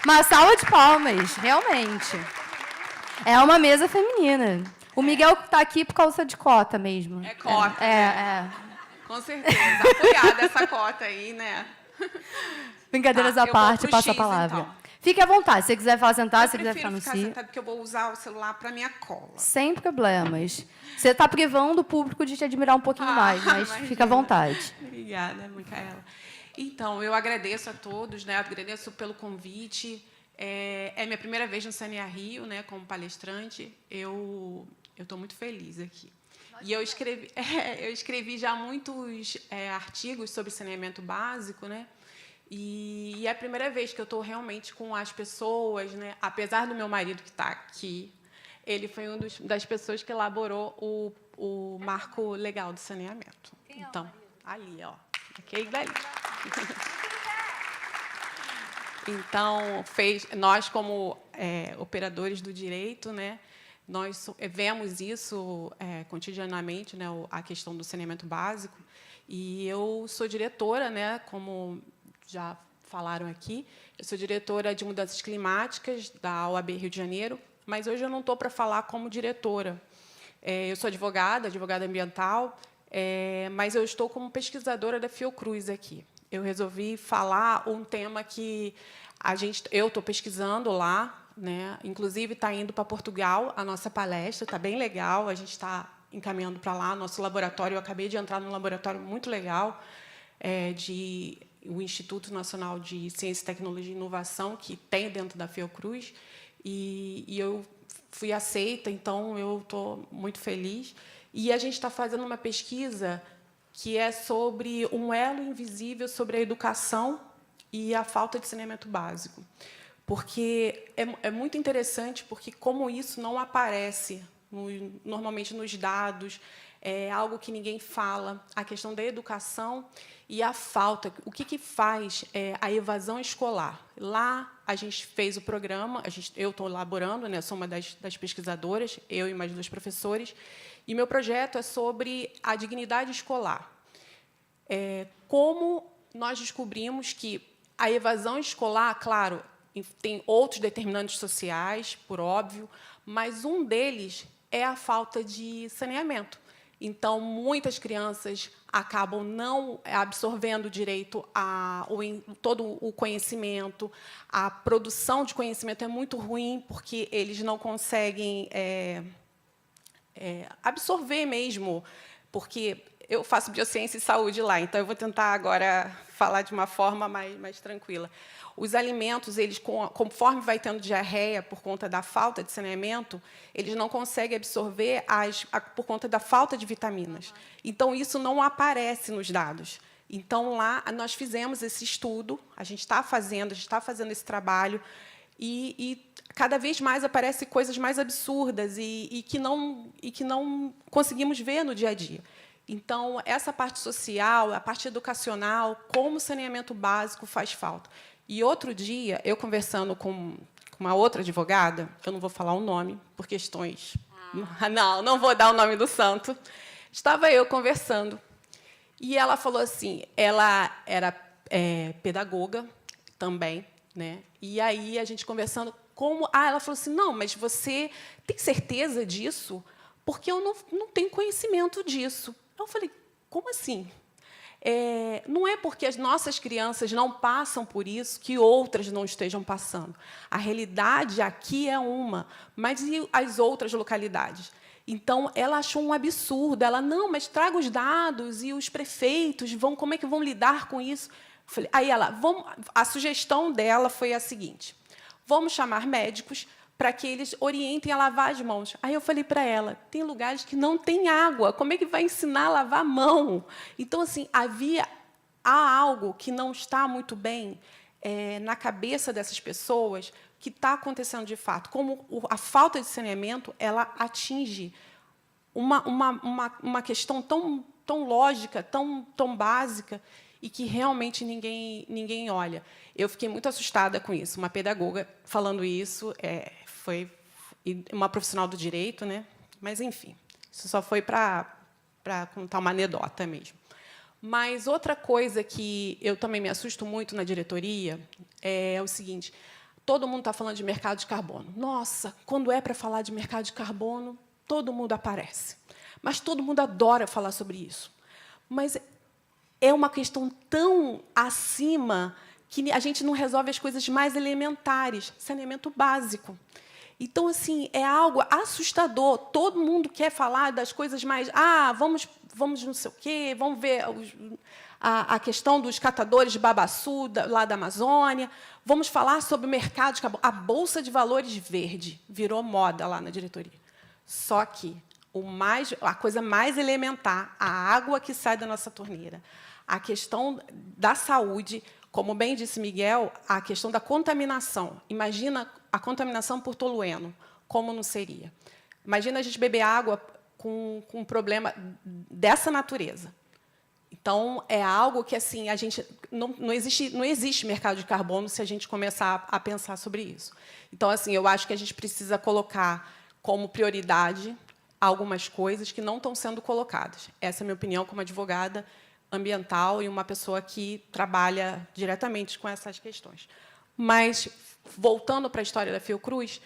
Uma salva de palmas, realmente. É uma mesa feminina. O Miguel está aqui por causa de cota mesmo. É cota. Com certeza. Apoiada essa cota aí, né? Brincadeiras à parte, passa a palavra. Então. Fique à vontade. Se você quiser falar sentado, se você quiser ficar no si. Sentada porque eu vou usar o celular para minha cola. Sem problemas. Você está privando o público de te admirar um pouquinho mais, mas fica à vontade. Obrigada, Micaela. Então, eu agradeço a todos, né? Agradeço pelo convite. É minha primeira vez no Sanear Rio, né? Como palestrante. Eu estou muito feliz aqui. E eu escrevi já muitos artigos sobre saneamento básico, né? E é a primeira vez que eu estou realmente com as pessoas, né? Apesar do meu marido que está aqui, ele foi uma das pessoas que elaborou o marco legal do saneamento. Então, ali, ó, aquele dali. Então, nós como operadores do direito, né? Nós vemos isso cotidianamente, né? A questão do saneamento básico. E eu sou diretora, né? Como já falaram aqui, eu sou diretora de mudanças climáticas da OAB Rio de Janeiro, mas hoje eu não estou para falar como diretora. Eu sou advogada ambiental, mas eu estou como pesquisadora da Fiocruz aqui. Eu resolvi falar um tema que eu estou pesquisando lá, né? Inclusive está indo para Portugal a nossa palestra, está bem legal, a gente está encaminhando para lá nosso laboratório. Eu acabei de entrar num laboratório muito legal. o Instituto Nacional de Ciência, Tecnologia e Inovação, que tem dentro da Fiocruz, e eu fui aceita, então eu estou muito feliz. E a gente está fazendo uma pesquisa que é sobre um elo invisível sobre a educação e a falta de saneamento básico. Porque é muito interessante, porque como isso não aparece normalmente nos dados, é algo que ninguém fala, a questão da educação e a falta. O que faz a evasão escolar? Lá, a gente fez o programa, eu estou elaborando, né, sou uma das pesquisadoras, eu e mais 2 professores, e meu projeto é sobre a dignidade escolar. Como nós descobrimos que a evasão escolar, claro, tem outros determinantes sociais, por óbvio, mas um deles é a falta de saneamento. Então, muitas crianças acabam não absorvendo direito todo o conhecimento. A produção de conhecimento é muito ruim, porque eles não conseguem absorver mesmo, porque eu faço biociência e saúde lá, então eu vou tentar agora falar de uma forma mais tranquila. Os alimentos, eles, conforme vai tendo diarreia por conta da falta de saneamento, eles não conseguem absorver por conta da falta de vitaminas. Então, isso não aparece nos dados. Então, lá, nós fizemos esse estudo, a gente está fazendo esse trabalho, e cada vez mais aparecem coisas mais absurdas e que não conseguimos ver no dia a dia. Então, essa parte social, a parte educacional, como o saneamento básico faz falta. E outro dia, eu conversando com uma outra advogada, eu não vou falar o nome, por questões... Não vou dar o nome do santo. Estava eu conversando, e ela falou assim, ela era pedagoga também, né? E aí, a gente conversando, ela falou assim, não, mas você tem certeza disso? Porque eu não tenho conhecimento disso. Eu falei, como assim? Não é porque as nossas crianças não passam por isso que outras não estejam passando. A realidade aqui é uma, mas e as outras localidades? Então, ela achou um absurdo. Ela, não, mas traga os dados e os prefeitos, como é que vão lidar com isso? Eu falei, aí a sugestão dela foi a seguinte, vamos chamar médicos para que eles orientem a lavar as mãos. Aí eu falei para ela, tem lugares que não tem água, como é que vai ensinar a lavar a mão? Então, assim, há algo que não está muito bem na cabeça dessas pessoas que está acontecendo de fato. Como a falta de saneamento ela atinge uma questão tão lógica, tão básica, e que realmente ninguém olha. Eu fiquei muito assustada com isso. Uma pedagoga falando isso, foi uma profissional do direito, né? Mas, enfim, isso só foi para contar uma anedota mesmo. Mas outra coisa que eu também me assusto muito na diretoria é o seguinte, todo mundo está falando de mercado de carbono. Nossa, quando é para falar de mercado de carbono, todo mundo aparece. Mas todo mundo adora falar sobre isso. Mas é uma questão tão acima que a gente não resolve as coisas mais elementares, saneamento básico. Então, assim, é algo assustador. Todo mundo quer falar das coisas mais... vamos não sei o quê, vamos ver a questão dos catadores de babaçu lá da Amazônia, vamos falar sobre o mercado de carbono. A Bolsa de Valores verde virou moda lá na diretoria. Só que a coisa mais elementar, a água que sai da nossa torneira, a questão da saúde, como bem disse Miguel, a questão da contaminação. Imagina a contaminação por tolueno, como não seria? Imagina a gente beber água com um problema dessa natureza. Então, é algo que assim, a gente não existe mercado de carbono se a gente começar a pensar sobre isso. Então, assim, eu acho que a gente precisa colocar como prioridade algumas coisas que não estão sendo colocadas. Essa é a minha opinião como advogada ambiental e uma pessoa que trabalha diretamente com essas questões. Mas, voltando para a história da Fiocruz,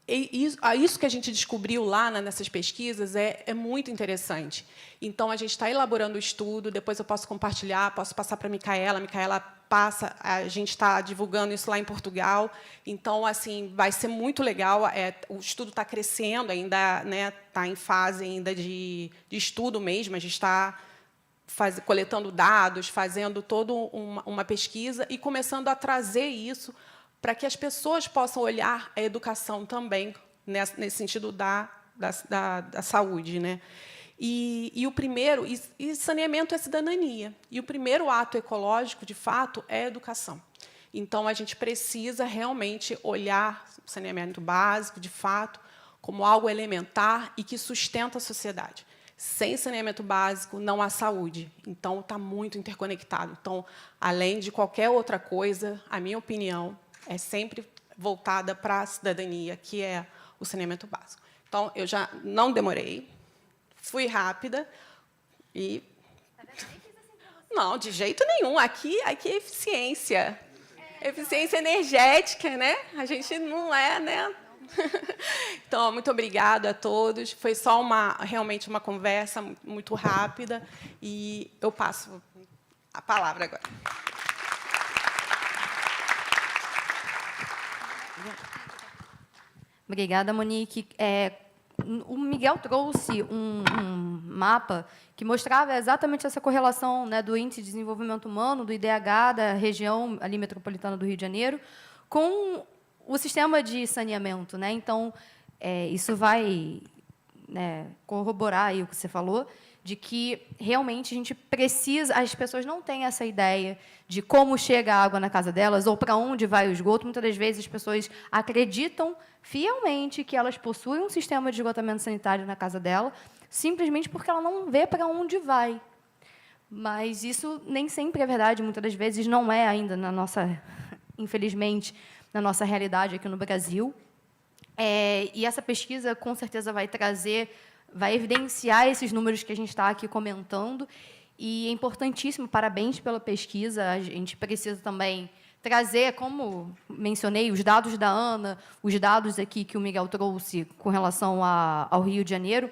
isso que a gente descobriu lá nessas pesquisas é muito interessante. Então, a gente está elaborando o estudo, depois eu posso compartilhar, posso passar para a Micaela passa, a gente está divulgando isso lá em Portugal. Então, assim, vai ser muito legal. O estudo está crescendo, ainda está em fase ainda de estudo mesmo, a gente está coletando dados, fazendo toda uma pesquisa e começando a trazer isso para que as pessoas possam olhar a educação também nesse sentido da saúde, né? E o primeiro, e saneamento é cidadania. E o primeiro ato ecológico, de fato, é a educação. Então, a gente precisa realmente olhar o saneamento básico, de fato, como algo elementar e que sustenta a sociedade. Sem saneamento básico, não há saúde. Então, está muito interconectado. Então, além de qualquer outra coisa, a minha opinião é sempre voltada para a cidadania, que é o saneamento básico. Então, eu já não demorei, fui rápida e... Não, de jeito nenhum. Aqui é eficiência. Eficiência energética, né? A gente não é, né? Então, muito obrigada a todos. Foi só realmente uma conversa muito rápida e eu passo a palavra agora. Obrigada, Monique. O Miguel trouxe um mapa que mostrava exatamente essa correlação, né, do Índice de Desenvolvimento Humano, do IDH, da região ali metropolitana do Rio de Janeiro, com o sistema de saneamento, né? Então, isso vai, né, corroborar aí o que você falou, de que realmente a gente precisa... As pessoas não têm essa ideia de como chega a água na casa delas ou para onde vai o esgoto. Muitas das vezes, as pessoas acreditam fielmente que elas possuem um sistema de esgotamento sanitário na casa dela, simplesmente porque ela não vê para onde vai. Mas isso nem sempre é verdade. Muitas das vezes não é ainda, infelizmente, na nossa realidade aqui no Brasil. E essa pesquisa, com certeza, vai evidenciar esses números que a gente está aqui comentando. E é importantíssimo, parabéns pela pesquisa. A gente precisa também trazer, como mencionei, os dados da ANA, os dados aqui que o Miguel trouxe com relação ao Rio de Janeiro.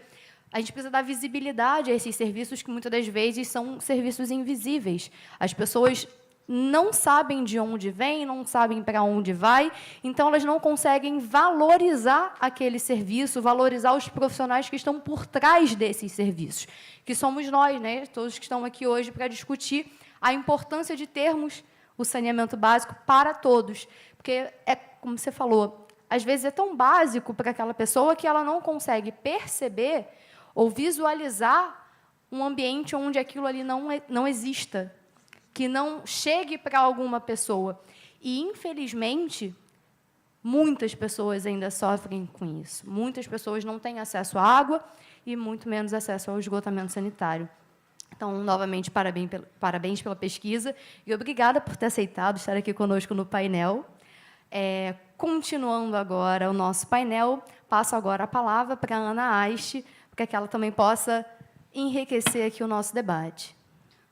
A gente precisa dar visibilidade a esses serviços que, muitas das vezes, são serviços invisíveis. As pessoas não sabem de onde vem, não sabem para onde vai, então elas não conseguem valorizar aquele serviço, valorizar os profissionais que estão por trás desses serviços, que somos nós, né, todos que estão aqui hoje para discutir a importância de termos o saneamento básico para todos, porque como você falou, às vezes é tão básico para aquela pessoa que ela não consegue perceber ou visualizar um ambiente onde aquilo ali não exista, que não chegue para alguma pessoa. E, infelizmente, muitas pessoas ainda sofrem com isso. Muitas pessoas não têm acesso à água e muito menos acesso ao esgotamento sanitário. Então, novamente, parabéns pela pesquisa e obrigada por ter aceitado estar aqui conosco no painel. Continuando agora o nosso painel, passo agora a palavra para a Ana Aiste, para que ela também possa enriquecer aqui o nosso debate.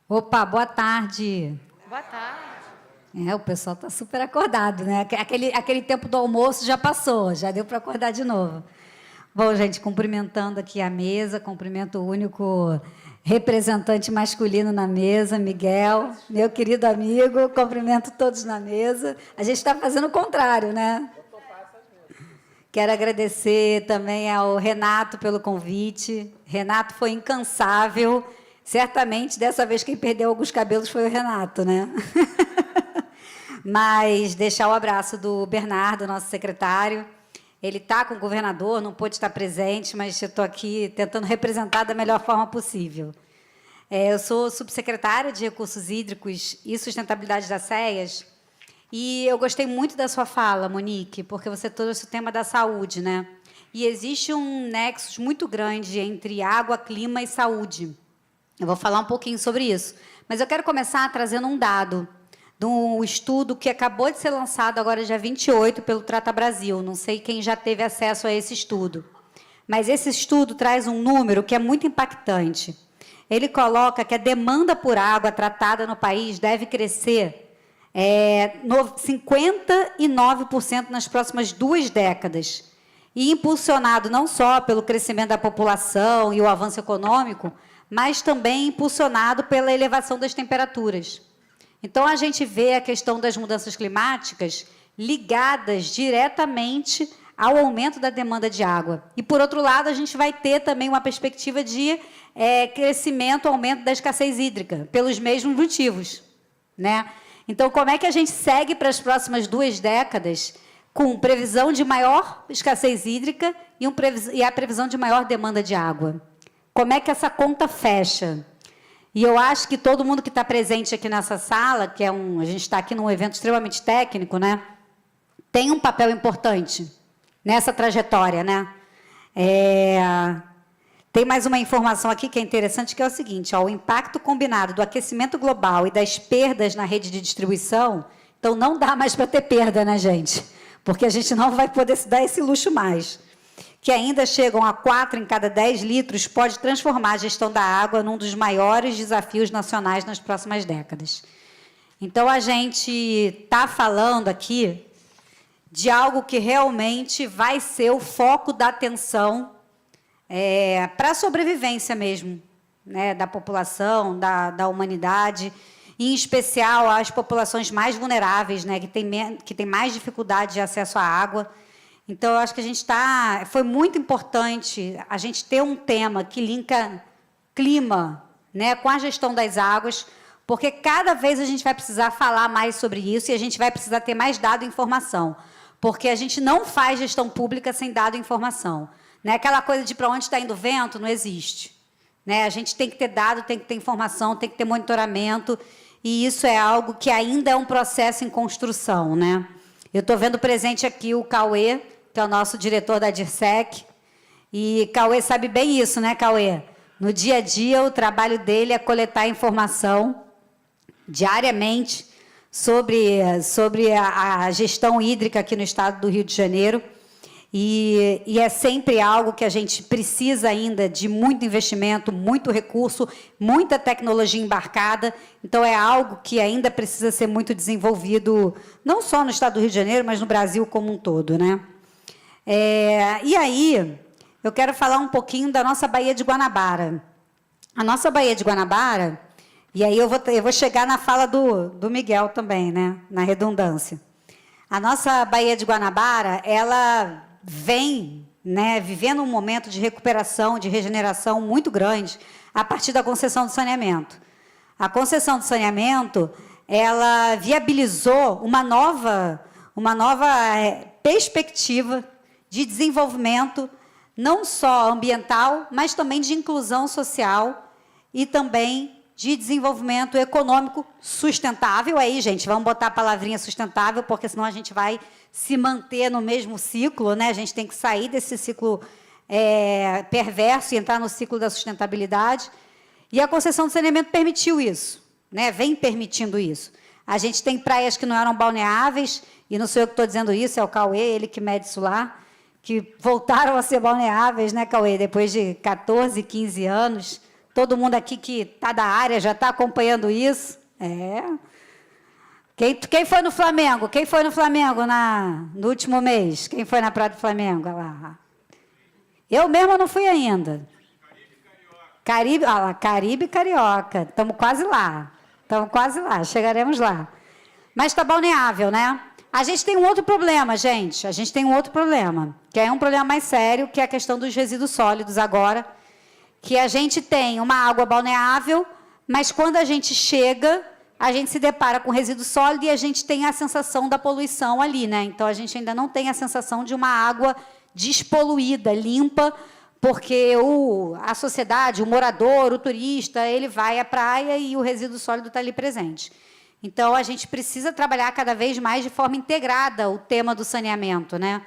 Opa, boa tarde. Boa tarde. O pessoal está super acordado, né? Aquele tempo do almoço já passou, já deu para acordar de novo. Bom, gente, cumprimentando aqui a mesa, cumprimento o único representante masculino na mesa, Miguel, meu querido amigo, cumprimento todos na mesa. A gente está fazendo o contrário, né? Quero agradecer também ao Renato pelo convite. Renato foi incansável. Certamente, dessa vez, quem perdeu alguns cabelos foi o Renato, né? Mas deixar o abraço do Bernardo, nosso secretário. Ele está com o governador, não pôde estar presente, mas eu estou aqui tentando representar da melhor forma possível. Eu sou subsecretária de Recursos Hídricos e Sustentabilidade da SEAS, e eu gostei muito da sua fala, Monique, porque você trouxe o tema da saúde, né? E existe um nexo muito grande entre água, clima e saúde. Eu vou falar um pouquinho sobre isso. Mas eu quero começar trazendo um dado de um estudo que acabou de ser lançado agora, dia 28, pelo Trata Brasil. Não sei quem já teve acesso a esse estudo. Mas esse estudo traz um número que é muito impactante. Ele coloca que a demanda por água tratada no país deve crescer 59% nas próximas 2 décadas. E impulsionado não só pelo crescimento da população e o avanço econômico, mas também impulsionado pela elevação das temperaturas. Então, a gente vê a questão das mudanças climáticas ligadas diretamente ao aumento da demanda de água. E, por outro lado, a gente vai ter também uma perspectiva de crescimento, aumento da escassez hídrica, pelos mesmos motivos, né? Então, como é que a gente segue para as próximas 2 décadas com previsão de maior escassez hídrica e a previsão de maior demanda de água? Como é que essa conta fecha? E eu acho que todo mundo que está presente aqui nessa sala, que a gente está aqui num evento extremamente técnico, né, tem um papel importante nessa trajetória, né? Tem mais uma informação aqui que é interessante, que é o seguinte, ó, o impacto combinado do aquecimento global e das perdas na rede de distribuição, então não dá mais para ter perda, né, gente? Porque a gente não vai poder se dar esse luxo mais. Que ainda chegam a 4 em cada 10 litros, pode transformar a gestão da água num dos maiores desafios nacionais nas próximas décadas. Então, a gente está falando aqui de algo que realmente vai ser o foco da atenção para a sobrevivência mesmo, né, da população, da humanidade, e, em especial, as populações mais vulneráveis, né, que tem mais dificuldade de acesso à água. Então, eu acho que foi muito importante a gente ter um tema que linka clima, né, com a gestão das águas, porque cada vez a gente vai precisar falar mais sobre isso e a gente vai precisar ter mais dado e informação, porque a gente não faz gestão pública sem dado e informação. Né? Aquela coisa de para onde está indo o vento não existe. Né? A gente tem que ter dado, tem que ter informação, tem que ter monitoramento, e isso é algo que ainda é um processo em construção. Né? Eu estou vendo presente aqui o Cauê, que é o nosso diretor da DIRSEC, e Cauê sabe bem isso, né, Cauê? No dia a dia, o trabalho dele é coletar informação diariamente sobre a gestão hídrica aqui no estado do Rio de Janeiro, e é sempre algo que a gente precisa ainda de muito investimento, muito recurso, muita tecnologia embarcada, então é algo que ainda precisa ser muito desenvolvido, não só no estado do Rio de Janeiro, mas no Brasil como um todo, né? E aí, eu quero falar um pouquinho da nossa Baía de Guanabara. A nossa Baía de Guanabara, e aí eu vou chegar na fala do Miguel também, né, na redundância. A nossa Baía de Guanabara, ela vem, né, vivendo um momento de recuperação, de regeneração muito grande, a partir da concessão do saneamento. A concessão do saneamento, ela viabilizou uma nova perspectiva de desenvolvimento, não só ambiental, mas também de inclusão social e também de desenvolvimento econômico sustentável. Aí, gente, vamos botar a palavrinha sustentável, porque senão a gente vai se manter no mesmo ciclo, né? A gente tem que sair desse ciclo perverso e entrar no ciclo da sustentabilidade. E a concessão do saneamento permitiu isso, né? Vem permitindo isso. A gente tem praias que não eram balneáveis, e não sou eu que estou dizendo isso, é o Cauê, ele que mede isso lá, que voltaram a ser balneáveis, né, Cauê, depois de 14, 15 anos. Todo mundo aqui que está da área já está acompanhando isso. Quem foi no Flamengo? Quem foi no Flamengo no último mês? Quem foi na Praia do Flamengo? Lá. Eu mesma não fui ainda. Caribe e Carioca. Estamos quase lá. Chegaremos lá. Mas está balneável, né? A gente tem um outro problema, gente. A gente tem um outro problema, que é um problema mais sério, que é a questão dos resíduos sólidos agora, que a gente tem uma água balneável, mas quando a gente chega, a gente se depara com resíduo sólido e a gente tem a sensação da poluição ali, né? Então, a gente ainda não tem a sensação de uma água despoluída, limpa, porque a sociedade, o morador, o turista, ele vai à praia e o resíduo sólido está ali presente. Então, a gente precisa trabalhar cada vez mais de forma integrada o tema do saneamento, né?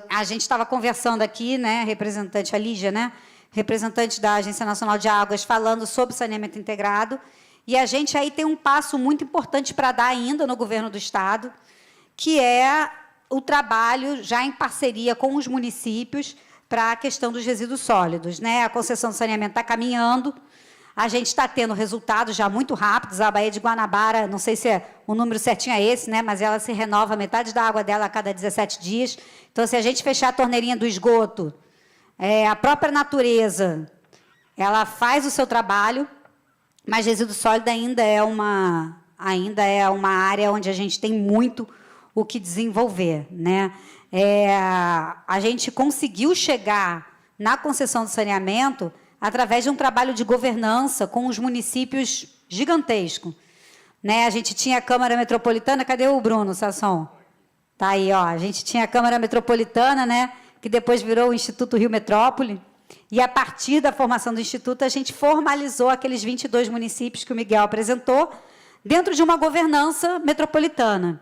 A gente estava conversando aqui, né, representante, a Lígia, né, representante da Agência Nacional de Águas, falando sobre saneamento integrado, e a gente aí tem um passo muito importante para dar ainda no governo do Estado, que é o trabalho, já em parceria com os municípios, para a questão dos resíduos sólidos, né? A concessão do saneamento está caminhando, a gente está tendo resultados já muito rápidos. A Baía de Guanabara, não sei se o número certinho é esse, né? Mas ela se renova metade da água dela a cada 17 dias. Então, se a gente fechar a torneirinha do esgoto, a própria natureza, ela faz o seu trabalho, mas resíduo sólido ainda é uma área onde a gente tem muito o que desenvolver, né? a gente conseguiu chegar na concessão do saneamento através de um trabalho de governança com os municípios gigantesco, né? A gente tinha a Câmara Metropolitana, cadê o Bruno Sasson? Tá aí, ó. A gente tinha a Câmara Metropolitana, né? Que depois virou o Instituto Rio Metrópole, e a partir da formação do Instituto a gente formalizou aqueles 22 municípios que o Miguel apresentou dentro de uma governança metropolitana.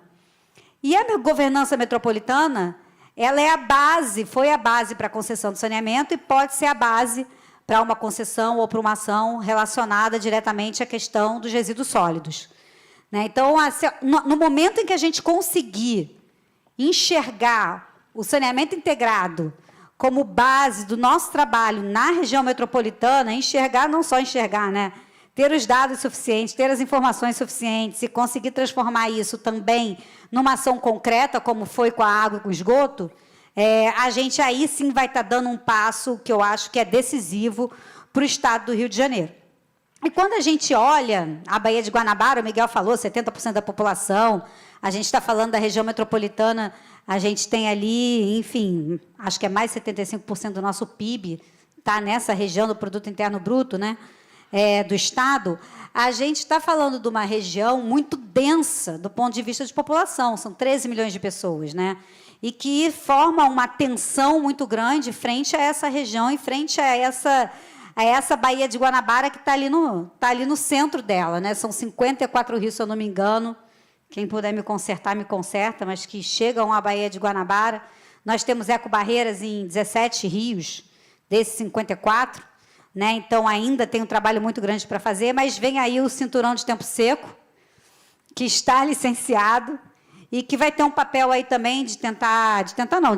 E a governança metropolitana, ela é a base, foi a base para a concessão do saneamento e pode ser a base para uma concessão ou para uma ação relacionada diretamente à questão dos resíduos sólidos, né? Então, no momento em que a gente conseguir enxergar o saneamento integrado como base do nosso trabalho na região metropolitana, enxergar, não só enxergar, né? Ter os dados suficientes, ter as informações suficientes e conseguir transformar isso também numa ação concreta, como foi com a água e com o esgoto, a gente aí sim vai estar dando um passo que eu acho que é decisivo para o Estado do Rio de Janeiro. E quando a gente olha a Baía de Guanabara, o Miguel falou, 70% da população, a gente está falando da região metropolitana, a gente tem ali, enfim, acho que é mais 75% do nosso PIB, está nessa região do Produto Interno Bruto, né, do Estado. A gente está falando de uma região muito densa do ponto de vista de população, são 13 milhões de pessoas, né, e que forma uma tensão muito grande frente a essa região e frente a essa Baía de Guanabara que está ali no centro dela, né? São 54 rios, se eu não me engano. Quem puder me consertar, me conserta, mas que chegam à Baía de Guanabara. Nós temos ecobarreiras em 17 rios, desses 54, né? Então, ainda tem um trabalho muito grande para fazer, mas vem aí o cinturão de tempo seco, que está licenciado, e que vai ter um papel aí também de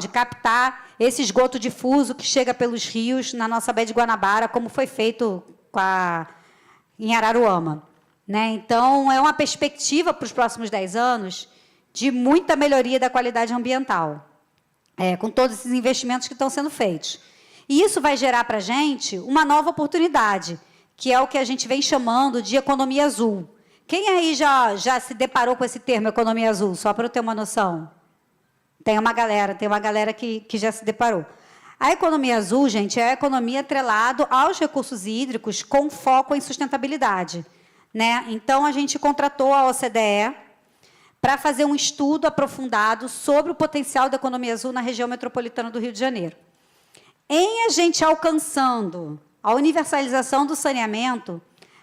captar esse esgoto difuso que chega pelos rios na nossa Baía de Guanabara, como foi feito em Araruama, né? Então, é uma perspectiva para os próximos 10 anos de muita melhoria da qualidade ambiental, com todos esses investimentos que estão sendo feitos. E isso vai gerar para a gente uma nova oportunidade, que é o que a gente vem chamando de economia azul. Quem aí já se deparou com esse termo, economia azul, só para eu ter uma noção? Tem uma galera que já se deparou. A economia azul, gente, é a economia atrelada aos recursos hídricos com foco em sustentabilidade, né? Então, a gente contratou a OCDE para fazer um estudo aprofundado sobre o potencial da economia azul na região metropolitana do Rio de Janeiro. Em a gente alcançando a universalização do saneamento,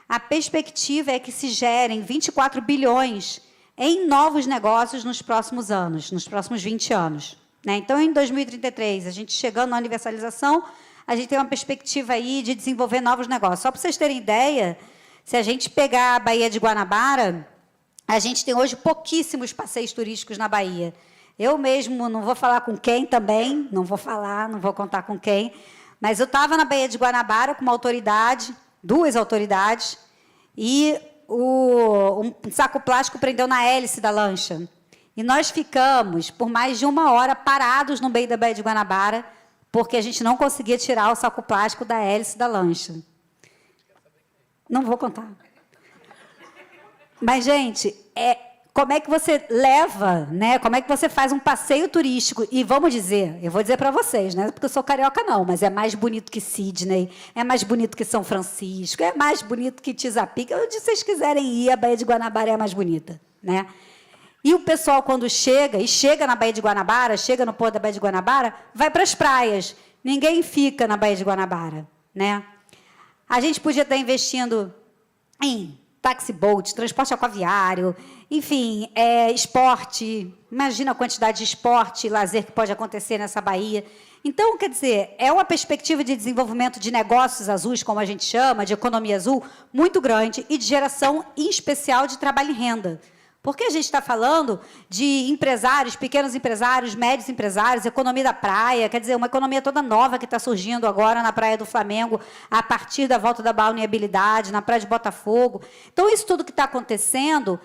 a perspectiva é que se gerem 24 bilhões em novos negócios nos próximos anos, nos próximos 20 anos. Né? Então, em 2033, a gente chegando na universalização, a gente tem uma perspectiva aí de desenvolver novos negócios. Só para vocês terem ideia, se a gente pegar a Baía de Guanabara, a gente tem hoje pouquíssimos passeios turísticos na Bahia. Eu mesmo não vou falar com quem também, não vou contar com quem, mas eu estava na Baía de Guanabara com uma autoridade, 2 autoridades, e um saco plástico prendeu na hélice da lancha. E nós ficamos por mais de 1 hora parados no meio da Baía de Guanabara, porque a gente não conseguia tirar o saco plástico da hélice da lancha. Não vou contar. Mas, gente, como é que você leva, né? Como é que você faz um passeio turístico? E vamos dizer, eu vou dizer para vocês, né? Porque eu sou carioca, não, mas é mais bonito que Sydney, é mais bonito que São Francisco, é mais bonito que Tizapica. Onde vocês quiserem ir, a Baía de Guanabara é a mais bonita, né? E o pessoal, quando chega na Baía de Guanabara, chega no porto da Baía de Guanabara, vai para as praias. Ninguém fica na Baía de Guanabara, né? A gente podia estar investindo em taxi-boat, transporte aquaviário, enfim, esporte. Imagina a quantidade de esporte e lazer que pode acontecer nessa Baía. Então, quer dizer, é uma perspectiva de desenvolvimento de negócios azuis, como a gente chama, de economia azul, muito grande e de geração, em especial, de trabalho e renda. Porque a gente está falando de empresários, pequenos empresários, médios empresários, economia da praia, quer dizer, uma economia toda nova que está surgindo agora na Praia do Flamengo, a partir da volta da balneabilidade, na Praia de Botafogo. Então, isso tudo que está acontecendo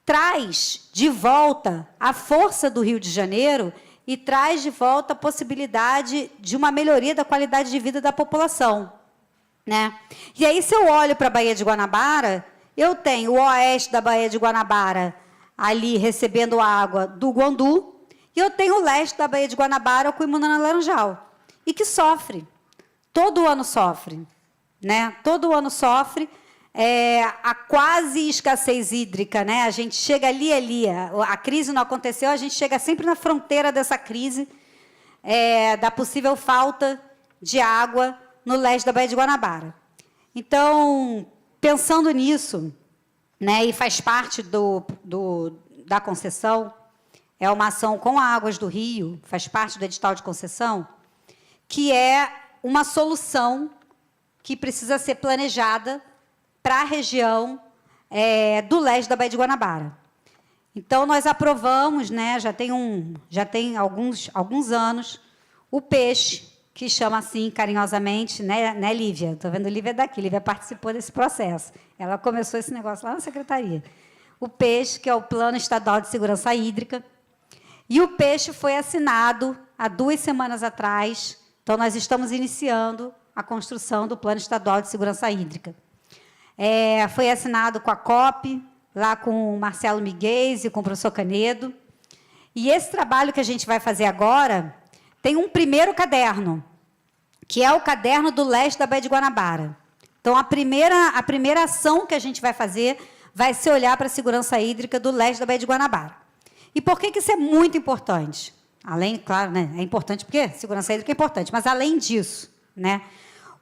traz de volta a força do Rio de Janeiro e traz de volta a possibilidade de uma melhoria da qualidade de vida da população, né? E aí, se eu olho para a Baía de Guanabara, eu tenho o oeste da Baía de Guanabara ali recebendo água do Guandu E eu tenho o leste da Baía de Guanabara com o Imunana Laranjal, e que sofre, todo ano sofre, né? Todo ano sofre a quase escassez hídrica, né? A gente chega ali, a crise não aconteceu, a gente chega sempre na fronteira dessa crise, da possível falta de água no leste da Baía de Guanabara. Então, pensando nisso, né, e faz parte da concessão, é uma ação com Águas do Rio, faz parte do edital de concessão, que é uma solução que precisa ser planejada para a região do leste da Baía de Guanabara. Então, nós aprovamos, né, já tem alguns anos, o peixe, que chama assim carinhosamente, né, Lívia? Estou vendo Lívia daqui, Lívia participou desse processo. Ela começou esse negócio lá na secretaria. O peixe, que é o Plano Estadual de Segurança Hídrica. E o peixe foi assinado há 2 semanas atrás. Então, nós estamos iniciando a construção do Plano Estadual de Segurança Hídrica. Foi assinado com a COP, lá com o Marcelo Miguel e com o professor Canedo. E esse trabalho que a gente vai fazer agora tem um primeiro caderno, que é o caderno do leste da Baía de Guanabara. Então, a primeira ação que a gente vai fazer vai ser olhar para a segurança hídrica do leste da Baía de Guanabara. E por que isso é muito importante? Além, claro, né, é importante porque segurança hídrica é importante, mas, além disso, né,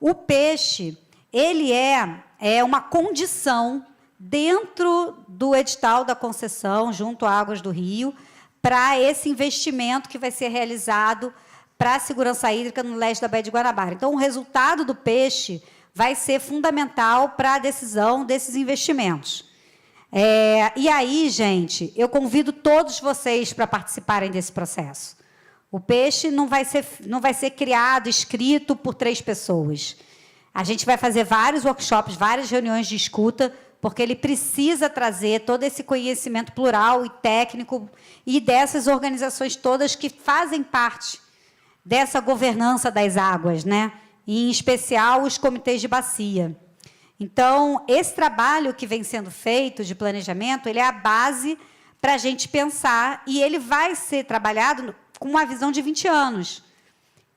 o peixe ele é uma condição dentro do edital da concessão, junto a Águas do Rio, para esse investimento que vai ser realizado para a segurança hídrica no leste da Baía de Guanabara. Então, o resultado do peixe vai ser fundamental para a decisão desses investimentos. E aí, gente, eu convido todos vocês para participarem desse processo. O peixe não vai ser criado, escrito por 3 pessoas. A gente vai fazer vários workshops, várias reuniões de escuta, porque ele precisa trazer todo esse conhecimento plural e técnico e dessas organizações todas que fazem parte dessa governança das águas, né? E, em especial, os comitês de bacia. Então, esse trabalho que vem sendo feito de planejamento, ele é a base para a gente pensar, e ele vai ser trabalhado com uma visão de 20 anos,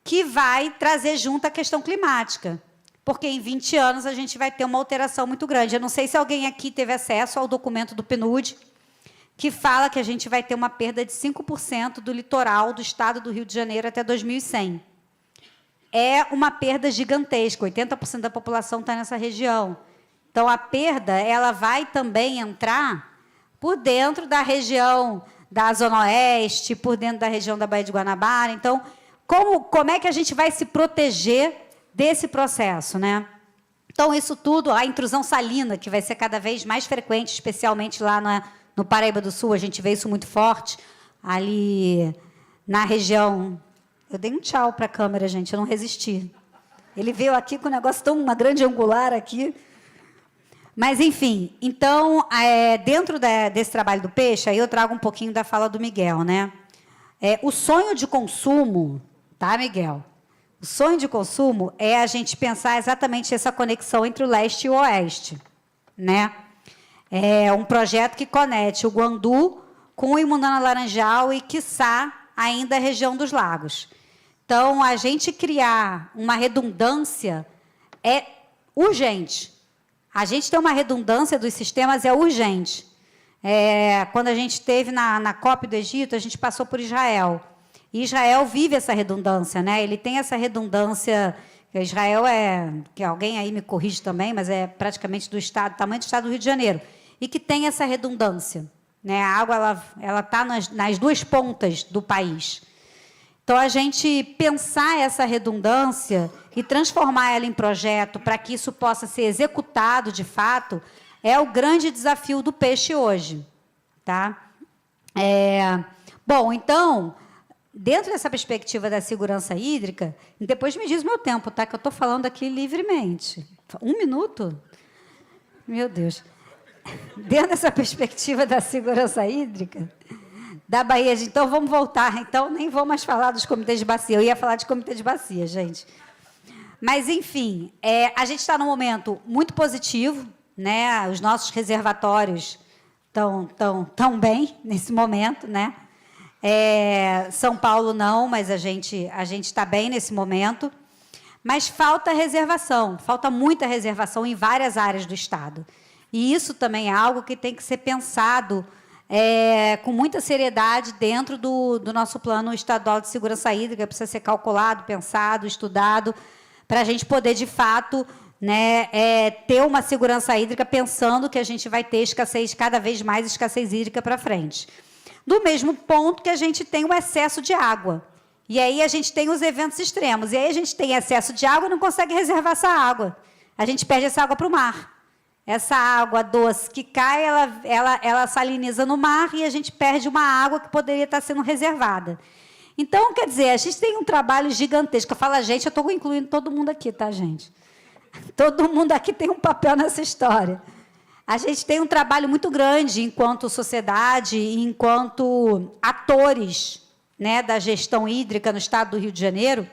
que vai trazer junto a questão climática, porque em 20 anos a gente vai ter uma alteração muito grande. Eu não sei se alguém aqui teve acesso ao documento do PNUD, que fala que a gente vai ter uma perda de 5% do litoral do estado do Rio de Janeiro até 2100. É uma perda gigantesca, 80% da população está nessa região. Então, a perda ela vai também entrar por dentro da região da Zona Oeste, por dentro da região da Baía de Guanabara. Então, como é que a gente vai se proteger desse processo, né? Então, isso tudo, a intrusão salina, que vai ser cada vez mais frequente, especialmente lá no Paraíba do Sul, a gente vê isso muito forte, ali na região. Eu dei um tchau para a câmera, gente, eu não resisti. Ele veio aqui com um negócio tão, uma grande angular aqui. Mas, enfim, então, dentro desse trabalho do peixe, aí eu trago um pouquinho da fala do Miguel, né? O sonho de consumo, tá, Miguel? O sonho de consumo é a gente pensar exatamente essa conexão entre o leste e o oeste, né? É um projeto que conecte o Guandu com o Imunana Laranjal e, quiçá, ainda a região dos lagos. Então, a gente criar uma redundância é urgente. A gente ter uma redundância dos sistemas é urgente. Quando a gente esteve na COP do Egito, a gente passou por Israel. E Israel vive essa redundância, né? Ele tem essa redundância. Israel que alguém aí me corrige também, mas é praticamente do tamanho do estado do Rio de Janeiro, e que tem essa redundância, né? A água ela está nas 2 pontas do país. Então, a gente pensar essa redundância e transformar ela em projeto para que isso possa ser executado de fato é o grande desafio do peixe hoje, tá? Bom, então, dentro dessa perspectiva da segurança hídrica, depois me diz o meu tempo, tá? Que eu estou falando aqui livremente. 1 minuto? Meu Deus. Dentro dessa perspectiva da segurança hídrica, da Baía então, vamos voltar. Então, nem vou mais falar dos comitês de bacia. Eu ia falar de comitê de bacia, gente. Mas, enfim, a gente está num momento muito positivo, né? Os nossos reservatórios estão bem nesse momento, né? São Paulo não, mas a gente está bem nesse momento. Mas falta reservação, falta muita reservação em várias áreas do Estado. E isso também é algo que tem que ser pensado com muita seriedade dentro do nosso plano estadual de segurança hídrica, precisa ser calculado, pensado, estudado, para a gente poder, de fato, né, ter uma segurança hídrica pensando que a gente vai ter cada vez mais escassez hídrica para frente. Do mesmo ponto que a gente tem o excesso de água. E aí a gente tem os eventos extremos. E aí a gente tem excesso de água e não consegue reservar essa água. A gente perde essa água para o mar. Essa água doce que cai, ela saliniza no mar e a gente perde uma água que poderia estar sendo reservada. Então, quer dizer, a gente tem um trabalho gigantesco. Eu falo a gente, eu estou incluindo todo mundo aqui, tá, gente? Todo mundo aqui tem um papel nessa história. A gente tem um trabalho muito grande enquanto sociedade, enquanto atores, né, da gestão hídrica no Estado do Rio de Janeiro,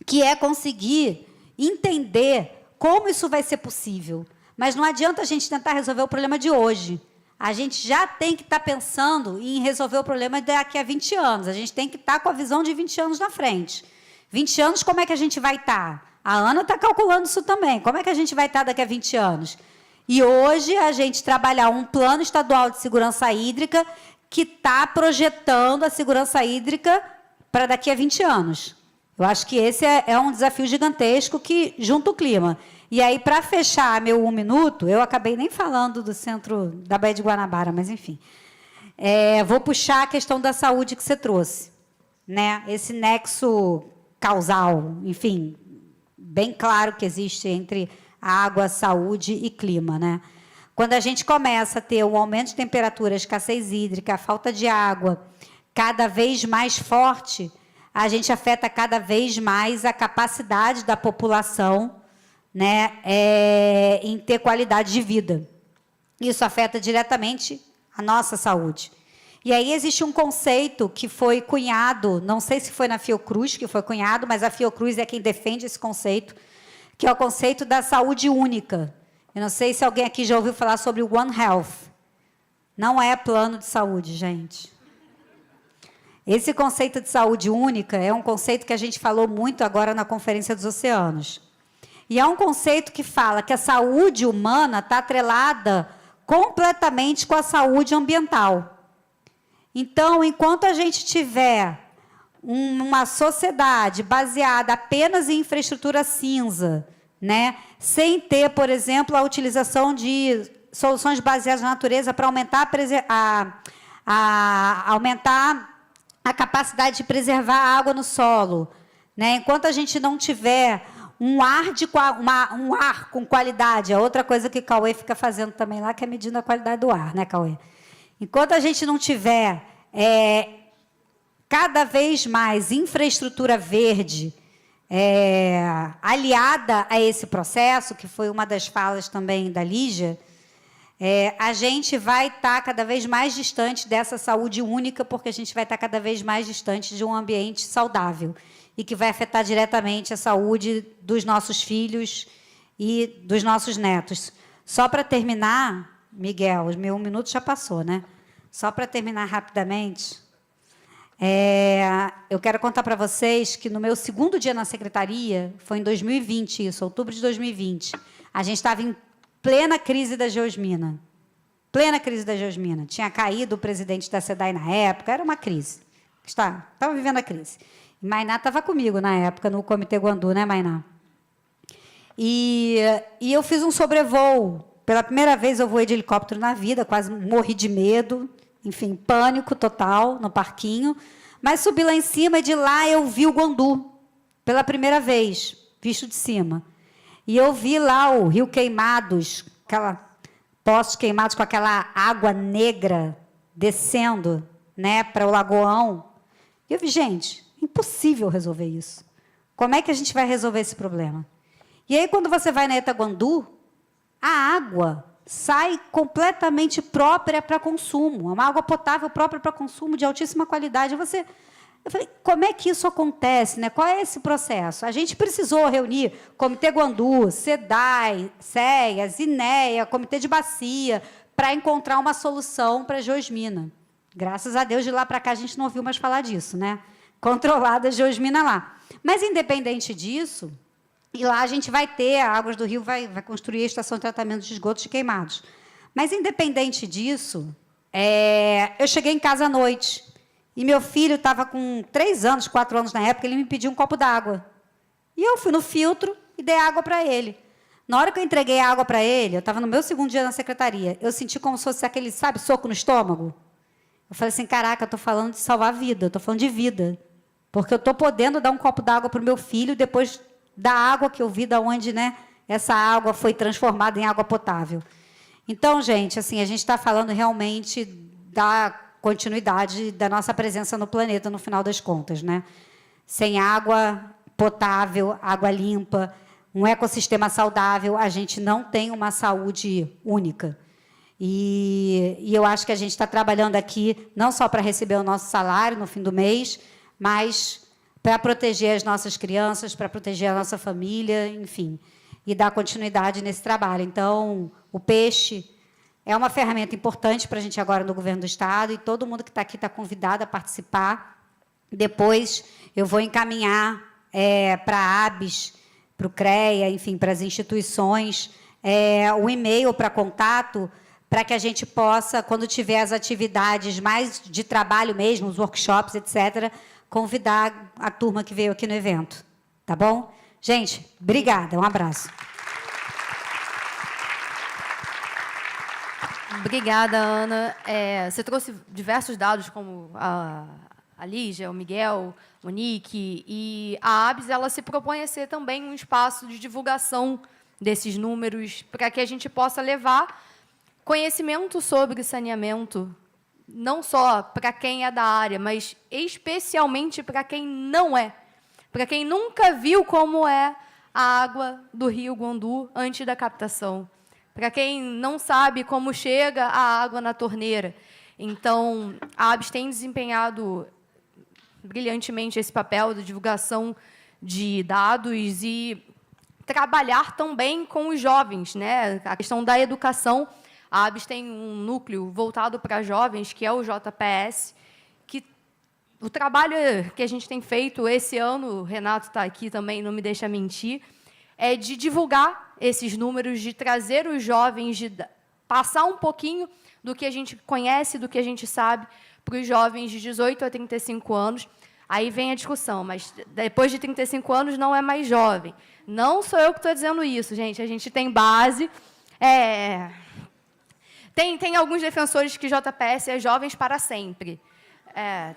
que é conseguir entender como isso vai ser possível. Mas não adianta a gente tentar resolver o problema de hoje. A gente já tem que estar pensando em resolver o problema daqui a 20 anos. A gente tem que estar com a visão de 20 anos na frente. 20 anos, como é que a gente vai estar? A Ana está calculando isso também. Como é que a gente vai estar daqui a 20 anos? E hoje a gente trabalhar um plano estadual de segurança hídrica que está projetando a segurança hídrica para daqui a 20 anos. Eu acho que esse é um desafio gigantesco que junta o clima. E aí, para fechar meu 1 minuto, eu acabei nem falando do centro da Baía de Guanabara, mas, enfim. Vou puxar a questão da saúde que você trouxe, né? Esse nexo causal, enfim, bem claro que existe entre água, saúde e clima, né? Quando a gente começa a ter um aumento de temperatura, escassez hídrica, a falta de água cada vez mais forte, a gente afeta cada vez mais a capacidade da população, né, em ter qualidade de vida. Isso afeta diretamente a nossa saúde. E aí existe um conceito que foi cunhado, não sei se foi na Fiocruz que foi cunhado, mas a Fiocruz é quem defende esse conceito, que é o conceito da saúde única. Eu não sei se alguém aqui já ouviu falar sobre o One Health. Não é plano de saúde, gente. Esse conceito de saúde única é um conceito que a gente falou muito agora na Conferência dos Oceanos. E é um conceito que fala que a saúde humana está atrelada completamente com a saúde ambiental. Então, enquanto a gente tiver uma sociedade baseada apenas em infraestrutura cinza, né, sem ter, por exemplo, a utilização de soluções baseadas na natureza para aumentar a capacidade de preservar a água no solo, né, enquanto a gente não tiver um ar com qualidade, é outra coisa que o Cauê fica fazendo também lá, que é medindo a qualidade do ar, né, Cauê? Enquanto a gente não tiver cada vez mais infraestrutura verde aliada a esse processo, que foi uma das falas também da Lígia, a gente vai estar cada vez mais distante dessa saúde única, porque a gente vai estar cada vez mais distante de um ambiente saudável e que vai afetar diretamente a saúde dos nossos filhos e dos nossos netos. Só para terminar, Miguel, o meu 1 minuto já passou, né? Só para terminar rapidamente, eu quero contar para vocês que no meu 2º dia na secretaria, foi em 2020 isso, outubro de 2020, a gente estava em plena crise da geosmina. Plena crise da geosmina. Tinha caído o presidente da SEDAI na época, era uma crise. Estava vivendo a crise. E Mainá estava comigo na época, no Comitê Guandu, né, Mainá? E eu fiz um sobrevoo. Pela primeira vez eu voei de helicóptero na vida, quase morri de medo, enfim, pânico total no parquinho. Mas subi lá em cima e de lá eu vi o Guandu, pela primeira vez, visto de cima. E eu vi lá o Rio Queimados, poços queimados com aquela água negra descendo, né, para o Lagoão. E eu vi, gente, impossível resolver isso. Como é que a gente vai resolver esse problema? E aí, quando você vai na Eta Guandu, a água sai completamente própria para consumo. É uma água potável própria para consumo, de altíssima qualidade. Eu falei, como é que isso acontece, né? Qual é esse processo? A gente precisou reunir Comitê Guandu, SEDAI, CEAS, INEA, Comitê de Bacia, para encontrar uma solução para a geosmina. Graças a Deus, de lá para cá, a gente não ouviu mais falar disso, né? Controlada Geosmina lá. Mas, independente disso, e lá a gente vai ter, a Águas do Rio vai construir a estação de tratamento de esgotos de queimados. Mas, independente disso, eu cheguei em casa à noite, e meu filho estava com 3 anos, 4 anos na época, ele me pediu um copo d'água. E eu fui no filtro e dei água para ele. Na hora que eu entreguei a água para ele, eu estava no meu 2º dia na secretaria, eu senti como se fosse aquele, sabe, soco no estômago. Eu falei assim, caraca, eu estou falando de salvar a vida, eu estou falando de vida. Porque eu estou podendo dar um copo d'água para o meu filho depois da água que eu vi, da onde, né, essa água foi transformada em água potável. Então, gente, assim, a gente está falando realmente da continuidade da nossa presença no planeta, no final das contas, né? Sem água potável, água limpa, um ecossistema saudável, a gente não tem uma saúde única. E eu acho que a gente está trabalhando aqui não só para receber o nosso salário no fim do mês, mas para proteger as nossas crianças, para proteger a nossa família, enfim, e dar continuidade nesse trabalho. Então, o peixe é uma ferramenta importante para a gente agora no governo do Estado, e todo mundo que está aqui está convidado a participar. Depois, eu vou encaminhar para a ABS, para o CREA, enfim, para as instituições, o e-mail para contato, para que a gente possa, quando tiver as atividades mais de trabalho mesmo, os workshops, etc., convidar a turma que veio aqui no evento. Tá bom? Gente, obrigada. Um abraço. Obrigada, Ana. Você trouxe diversos dados, como a Lígia, o Miguel, o Nick, e a ABS ela se propõe a ser também um espaço de divulgação desses números, para que a gente possa levar conhecimento sobre saneamento, não só para quem é da área, mas especialmente para quem não é, para quem nunca viu como é a água do Rio Guandu antes da captação, para quem não sabe como chega a água na torneira. Então, a ABS tem desempenhado brilhantemente esse papel de divulgação de dados e trabalhar também com os jovens, né? A questão da educação. A ABS tem um núcleo voltado para jovens, que é o JPS, que o trabalho que a gente tem feito esse ano, o Renato está aqui também, não me deixa mentir, é de divulgar esses números, de trazer os jovens, de passar um pouquinho do que a gente conhece, do que a gente sabe, para os jovens de 18 a 35 anos. Aí vem a discussão, mas depois de 35 anos não é mais jovem. Não sou eu que estou dizendo isso, gente. A gente tem base. Tem alguns defensores que JPS é jovens para sempre.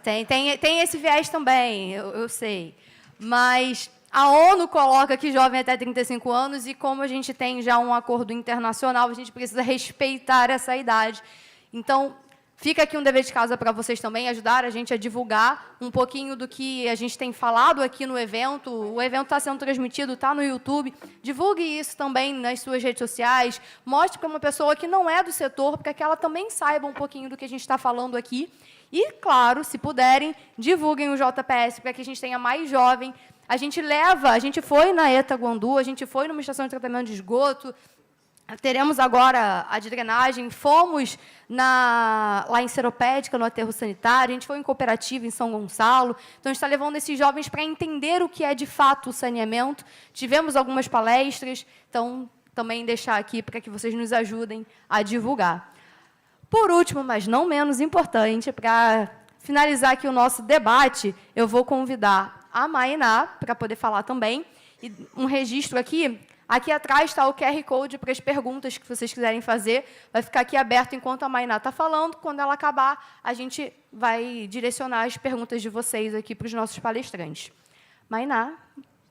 Tem esse viés também, eu sei. Mas a ONU coloca que jovem até 35 anos, e como a gente tem já um acordo internacional, a gente precisa respeitar essa idade. Então, fica aqui um dever de casa para vocês também, ajudar a gente a divulgar um pouquinho do que a gente tem falado aqui no evento. O evento está sendo transmitido, está no YouTube. Divulgue isso também nas suas redes sociais. Mostre para uma pessoa que não é do setor, para que ela também saiba um pouquinho do que a gente está falando aqui. E, claro, se puderem, divulguem o JPS, para que a gente tenha mais jovem. A gente foi na ETA Guandu, a gente foi numa estação de tratamento de esgoto. Teremos agora a de drenagem, fomos lá em Seropédica, no aterro sanitário, a gente foi em cooperativa em São Gonçalo. Então, a gente está levando esses jovens para entender o que é, de fato, o saneamento. Tivemos algumas palestras, então, também deixar aqui para que vocês nos ajudem a divulgar. Por último, mas não menos importante, para finalizar aqui o nosso debate, eu vou convidar a Mainá para poder falar também. E um registro aqui. Aqui atrás está o QR Code para as perguntas que vocês quiserem fazer. Vai ficar aqui aberto enquanto a Mainá está falando. Quando ela acabar, a gente vai direcionar as perguntas de vocês aqui para os nossos palestrantes. Mainá,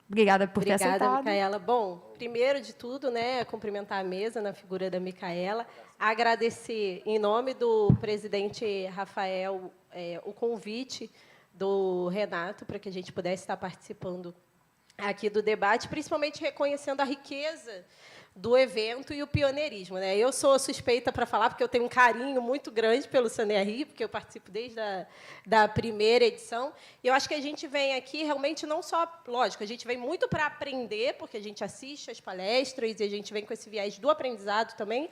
obrigada por ter aceitado. Obrigada, Micaela. Bom, primeiro de tudo, né, cumprimentar a mesa na figura da Micaela, agradecer, em nome do presidente Rafael, o convite do Renato para que a gente pudesse estar participando aqui do debate, principalmente reconhecendo a riqueza do evento e o pioneirismo, né? Eu sou suspeita para falar, porque eu tenho um carinho muito grande pelo Saneamento, porque eu participo desde da primeira edição. E eu acho que a gente vem aqui realmente não só, lógico, a gente vem muito para aprender, porque a gente assiste as palestras e a gente vem com esse viés do aprendizado também,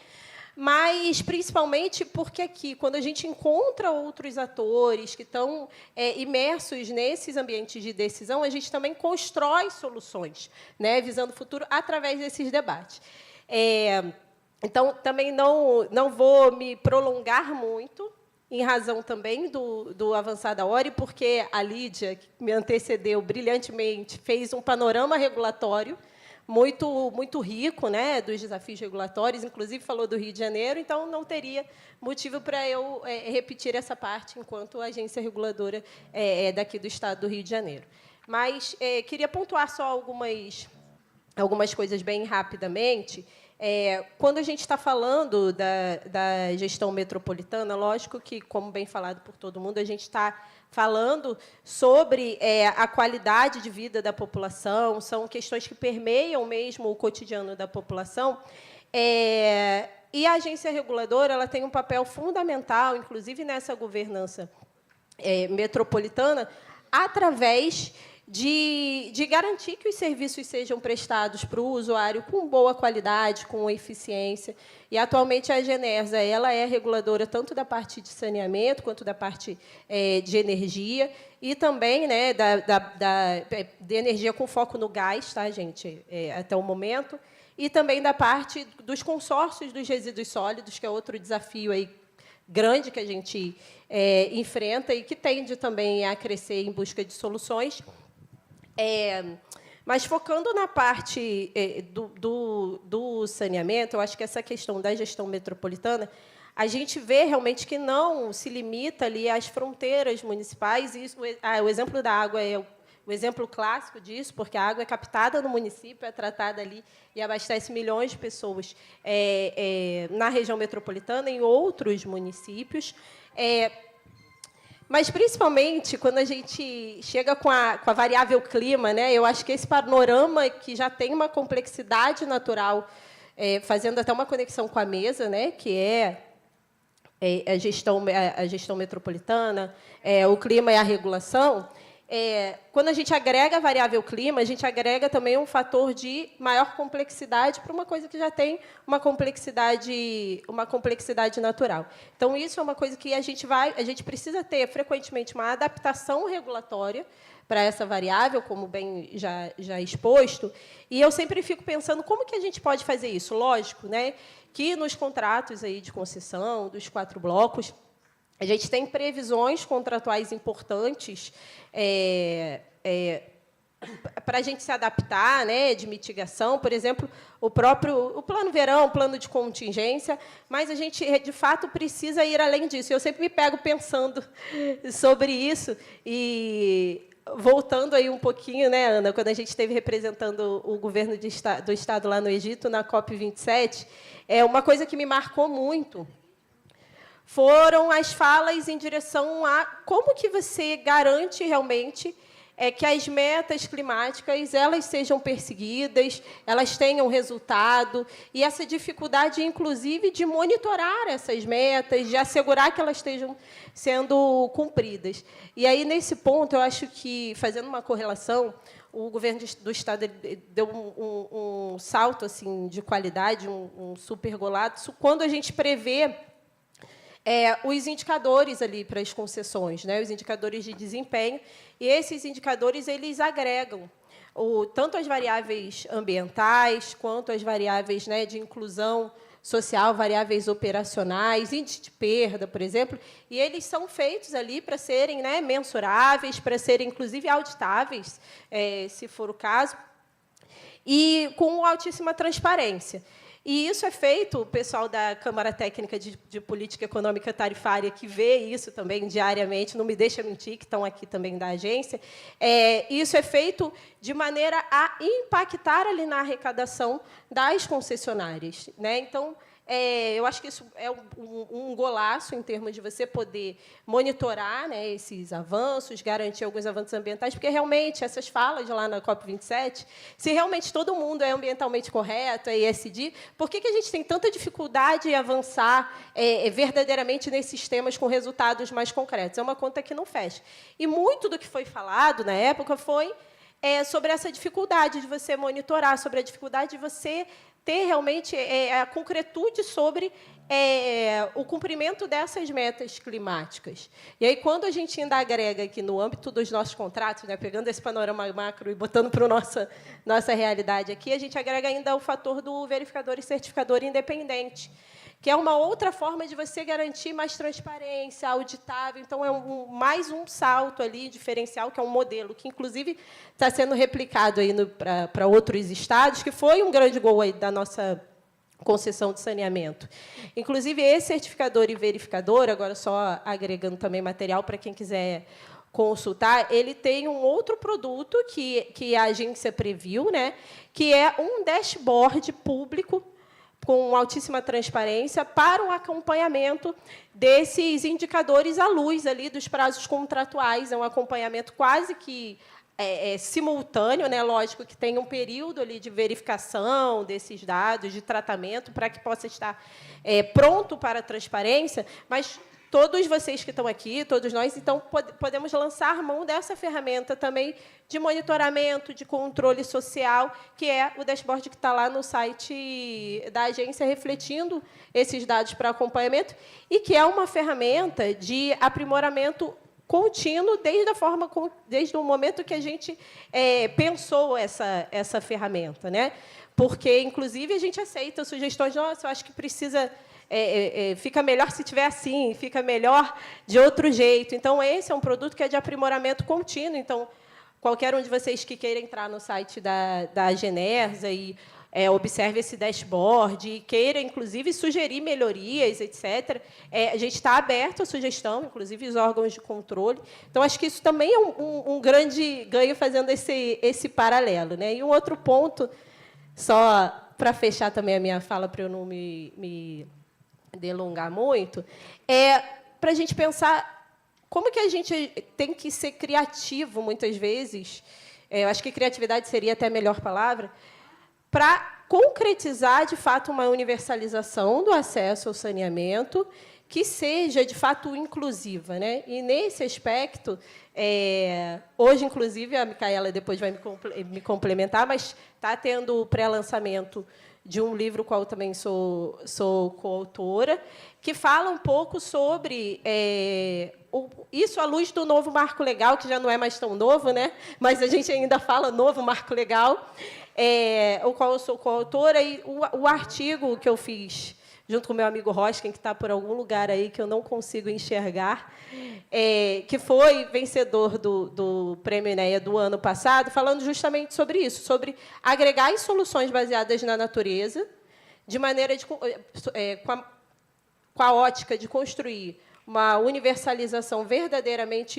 mas, principalmente, porque aqui, quando a gente encontra outros atores que estão imersos nesses ambientes de decisão, a gente também constrói soluções, né, visando o futuro através desses debates. Então, também não vou me prolongar muito, em razão também do avançar da hora, e porque a Lídia, que me antecedeu brilhantemente, fez um panorama regulatório muito rico, né, dos desafios regulatórios, inclusive falou do Rio de Janeiro, então não teria motivo para eu repetir essa parte enquanto agência reguladora daqui do Estado do Rio de Janeiro. Mas queria pontuar só algumas coisas bem rapidamente. Quando a gente está falando da gestão metropolitana, lógico que, como bem falado por todo mundo, a gente está falando sobre a qualidade de vida da população, são questões que permeiam mesmo o cotidiano da população. E a agência reguladora ela tem um papel fundamental, inclusive nessa governança metropolitana, através de garantir que os serviços sejam prestados para o usuário com boa qualidade, com eficiência. E, atualmente, a Genersa ela é reguladora tanto da parte de saneamento quanto da parte de energia, e também, né, de energia com foco no gás, tá, gente, até o momento, e também da parte dos consórcios dos resíduos sólidos, que é outro desafio aí grande que a gente enfrenta e que tende também a crescer em busca de soluções. Mas, focando na parte do saneamento, eu acho que essa questão da gestão metropolitana, a gente vê realmente que não se limita ali às fronteiras municipais. E o exemplo da água é o exemplo clássico disso, porque a água é captada no município, é tratada ali e abastece milhões de pessoas na região metropolitana, em outros municípios. Mas, principalmente, quando a gente chega com a variável clima, né, eu acho que esse panorama, que já tem uma complexidade natural, fazendo até uma conexão com a mesa, né, que a gestão metropolitana, o clima e a regulação, quando a gente agrega a variável clima, a gente agrega também um fator de maior complexidade para uma coisa que já tem uma complexidade natural. Então, isso é uma coisa que a gente precisa ter frequentemente uma adaptação regulatória para essa variável, como bem já exposto. E eu sempre fico pensando como que a gente pode fazer isso. Lógico, né, que nos contratos aí de concessão dos 4 blocos, a gente tem previsões contratuais importantes para a gente se adaptar, né, de mitigação, por exemplo, o plano verão, o plano de contingência, mas a gente, de fato, precisa ir além disso. Eu sempre me pego pensando sobre isso e voltando aí um pouquinho, né, Ana, quando a gente esteve representando o governo do Estado lá no Egito, na COP27, uma coisa que me marcou muito foram as falas em direção a como que você garante realmente que as metas climáticas elas sejam perseguidas, elas tenham resultado, e essa dificuldade, inclusive, de monitorar essas metas, de assegurar que elas estejam sendo cumpridas. E aí, nesse ponto, eu acho que, fazendo uma correlação, o governo do Estado deu um salto assim de qualidade, um super golaço, quando a gente prevê os indicadores ali para as concessões, né, os indicadores de desempenho, e esses indicadores eles agregam tanto as variáveis ambientais quanto as variáveis, né, de inclusão social, variáveis operacionais, índice de perda, por exemplo, e eles são feitos ali para serem, né, mensuráveis, para serem, inclusive, auditáveis, se for o caso, e com altíssima transparência. E isso é feito, o pessoal da Câmara Técnica de Política Econômica Tarifária, que vê isso também diariamente, não me deixa mentir, que estão aqui também da agência, isso é feito de maneira a impactar ali na arrecadação das concessionárias, né? Então, eu acho que isso é um golaço em termos de você poder monitorar, né, esses avanços, garantir alguns avanços ambientais, porque, realmente, essas falas lá na COP27, se realmente todo mundo é ambientalmente correto, é ESG, por que a gente tem tanta dificuldade em avançar verdadeiramente nesses temas com resultados mais concretos? É uma conta que não fecha. E muito do que foi falado, na época, foi sobre essa dificuldade de você monitorar, sobre a dificuldade de você ter realmente a concretude sobre o cumprimento dessas metas climáticas. E aí, quando a gente ainda agrega aqui no âmbito dos nossos contratos, né, pegando esse panorama macro e botando para a nossa realidade aqui, a gente agrega ainda o fator do verificador e certificador independente, que é uma outra forma de você garantir mais transparência, auditável. Então, é mais um salto ali, diferencial, que é um modelo que, inclusive, está sendo replicado para outros estados, que foi um grande gol aí da nossa concessão de saneamento. Inclusive, esse certificador e verificador, agora só agregando também material para quem quiser consultar, ele tem um outro produto que a agência previu, né, que é um dashboard público com altíssima transparência para o acompanhamento desses indicadores à luz ali dos prazos contratuais. É um acompanhamento quase que simultâneo, né? Lógico que tem um período ali de verificação desses dados, de tratamento, para que possa estar pronto para a transparência, mas todos vocês que estão aqui, todos nós, então, podemos lançar mão dessa ferramenta também de monitoramento, de controle social, que é o dashboard que está lá no site da agência, refletindo esses dados para acompanhamento, e que é uma ferramenta de aprimoramento contínuo desde o momento que a gente pensou essa ferramenta, né? Porque, inclusive, a gente aceita sugestões. Nossa, eu acho que precisa fica melhor se tiver assim, fica melhor de outro jeito. Então, esse é um produto que é de aprimoramento contínuo. Então, qualquer um de vocês que queira entrar no site da Genersa e observe esse dashboard e queira, inclusive, sugerir melhorias, etc., a gente está aberto à sugestão, inclusive os órgãos de controle. Então, acho que isso também é um grande ganho fazendo esse paralelo, né? E um outro ponto, só para fechar também a minha fala, para eu não me delongar muito, para a gente pensar como que a gente tem que ser criativo, muitas vezes, eu acho que criatividade seria até a melhor palavra, para concretizar, de fato, uma universalização do acesso ao saneamento que seja, de fato, inclusiva, né? E, nesse aspecto, hoje, inclusive, a Micaela depois vai me complementar, mas está tendo o pré-lançamento de um livro, qual eu também sou coautora, que fala um pouco sobre isso à luz do novo marco legal, que já não é mais tão novo, né? Mas a gente ainda fala novo marco legal, o qual eu sou coautora, e o artigo que eu fiz junto com o meu amigo Roskin, que está por algum lugar aí que eu não consigo enxergar, que foi vencedor do Prêmio Enéia do ano passado, falando justamente sobre isso, sobre agregar as soluções baseadas na natureza, de maneira com a ótica de construir uma universalização verdadeiramente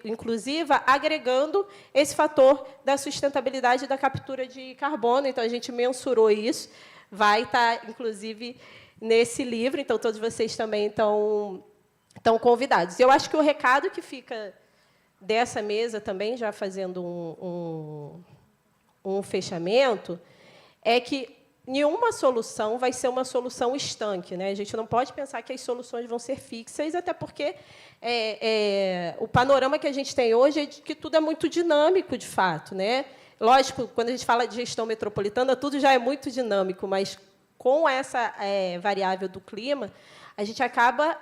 inclusiva, agregando esse fator da sustentabilidade da captura de carbono. Então, a gente mensurou isso, vai estar, inclusive, nesse livro, então todos vocês também estão convidados. Eu acho que o recado que fica dessa mesa também, já fazendo um fechamento, é que nenhuma solução vai ser uma solução estanque, né? A gente não pode pensar que as soluções vão ser fixas, até porque o panorama que a gente tem hoje é de que tudo é muito dinâmico, de fato, né? Lógico, quando a gente fala de gestão metropolitana, tudo já é muito dinâmico, mas com essa variável do clima, a gente acaba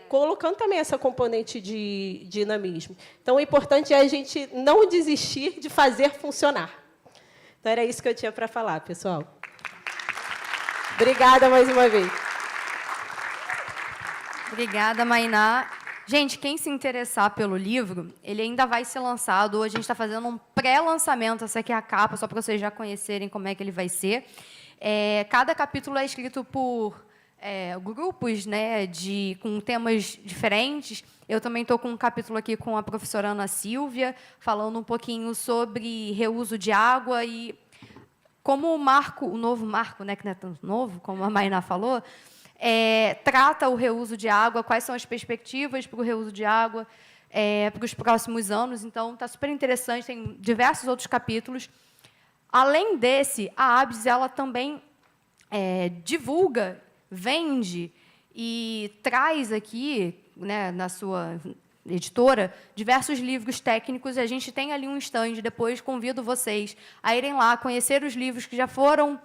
colocando também essa componente de dinamismo. Então, o importante é a gente não desistir de fazer funcionar. Então, era isso que eu tinha para falar, pessoal. Obrigada mais uma vez. Obrigada, Mainá. Gente, quem se interessar pelo livro, ele ainda vai ser lançado. Hoje a gente está fazendo um pré-lançamento. Essa aqui é a capa, só para vocês já conhecerem como é que ele vai ser. Cada capítulo é escrito por grupos, né, com temas diferentes. Eu também estou com um capítulo aqui com a professora Ana Silvia, falando um pouquinho sobre reuso de água e como o novo marco, né, que não é tão novo, como a Mainá falou, trata o reuso de água, quais são as perspectivas para o reuso de água para os próximos anos. Então, está super interessante, tem diversos outros capítulos. Além desse, a ABS ela também divulga, vende e traz aqui, né, na sua editora, diversos livros técnicos. A gente tem ali um stand, depois convido vocês a irem lá, conhecer os livros que já foram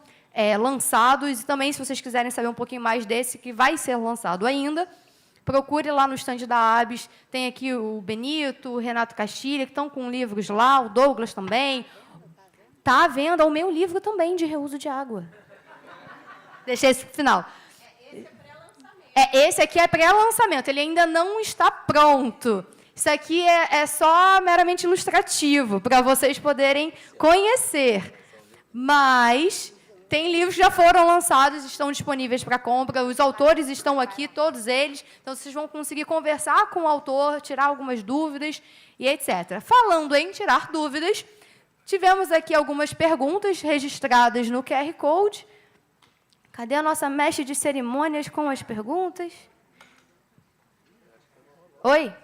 lançados. E também, se vocês quiserem saber um pouquinho mais desse, que vai ser lançado ainda, procure lá no estande da ABS. Tem aqui o Benito, o Renato Castilho, que estão com livros lá, o Douglas também. Está à venda o meu livro também de reuso de água. Deixei esse para o final. Esse aqui é pré-lançamento, ele ainda não está pronto. Isso aqui é só meramente ilustrativo, para vocês poderem conhecer. Mas tem livros que já foram lançados, estão disponíveis para compra, os autores estão aqui, todos eles, então vocês vão conseguir conversar com o autor, tirar algumas dúvidas e etc. Falando em tirar dúvidas, tivemos aqui algumas perguntas registradas no QR Code. Cadê a nossa mestre de cerimônias com as perguntas? Oi?